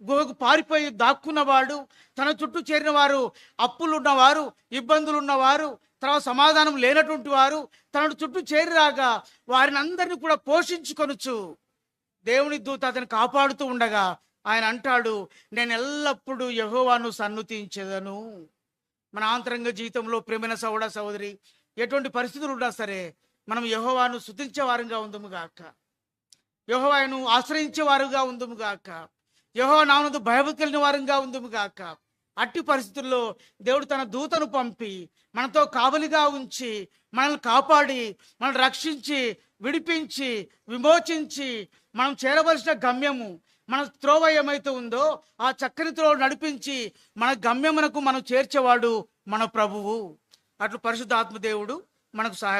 గుహకు పారిపోయి దాక్కున్నవాడు, తన చుట్టూ చేరిన వారు అప్పులున్నవారు, ఇబ్బందులు ఉన్నవారు, తర్వాత సమాధానం లేనటువంటి వారు తన చుట్టూ చేరి రాగా వారిని అందరినీ కూడా పోషించుకొనుచు దేవుని దూత అతను కాపాడుతూ ఉండగా ఆయన అంటాడు, నేను ఎల్లప్పుడూ యెహోవాను సన్నుతించెదను. మన ఆంతరంగ జీవితంలో ప్రేమైన సహోదర సహోదరి, ఎటువంటి పరిస్థితులు ఉన్నా సరే మనం యెహోవాను స్తుతించే వారుగా ఉందుము గాక, యెహోవాను ఆశ్రయించే వారుగా ఉందుము గాక, యెహోవా నామమునందు భయభక్తి కలిగిన వారుగా ఉందుము గాక. అట్టి పరిస్థితుల్లో దేవుడు తన దూతను పంపి మనతో కావలిగా ఉంచి మనల్ని కాపాడి మనల్ని రక్షించి విడిపించి విమోచించి మనం చేరవలసిన గమ్యము, మన త్రోవ ఏమైతే ఉందో ఆ చక్కని త్రోవ నడిపించి మన గమ్యమునకు మనం చేర్చేవాడు మన ప్రభువు. అట్లు పరిశుద్ధాత్మ దేవుడు మనకు సహాయం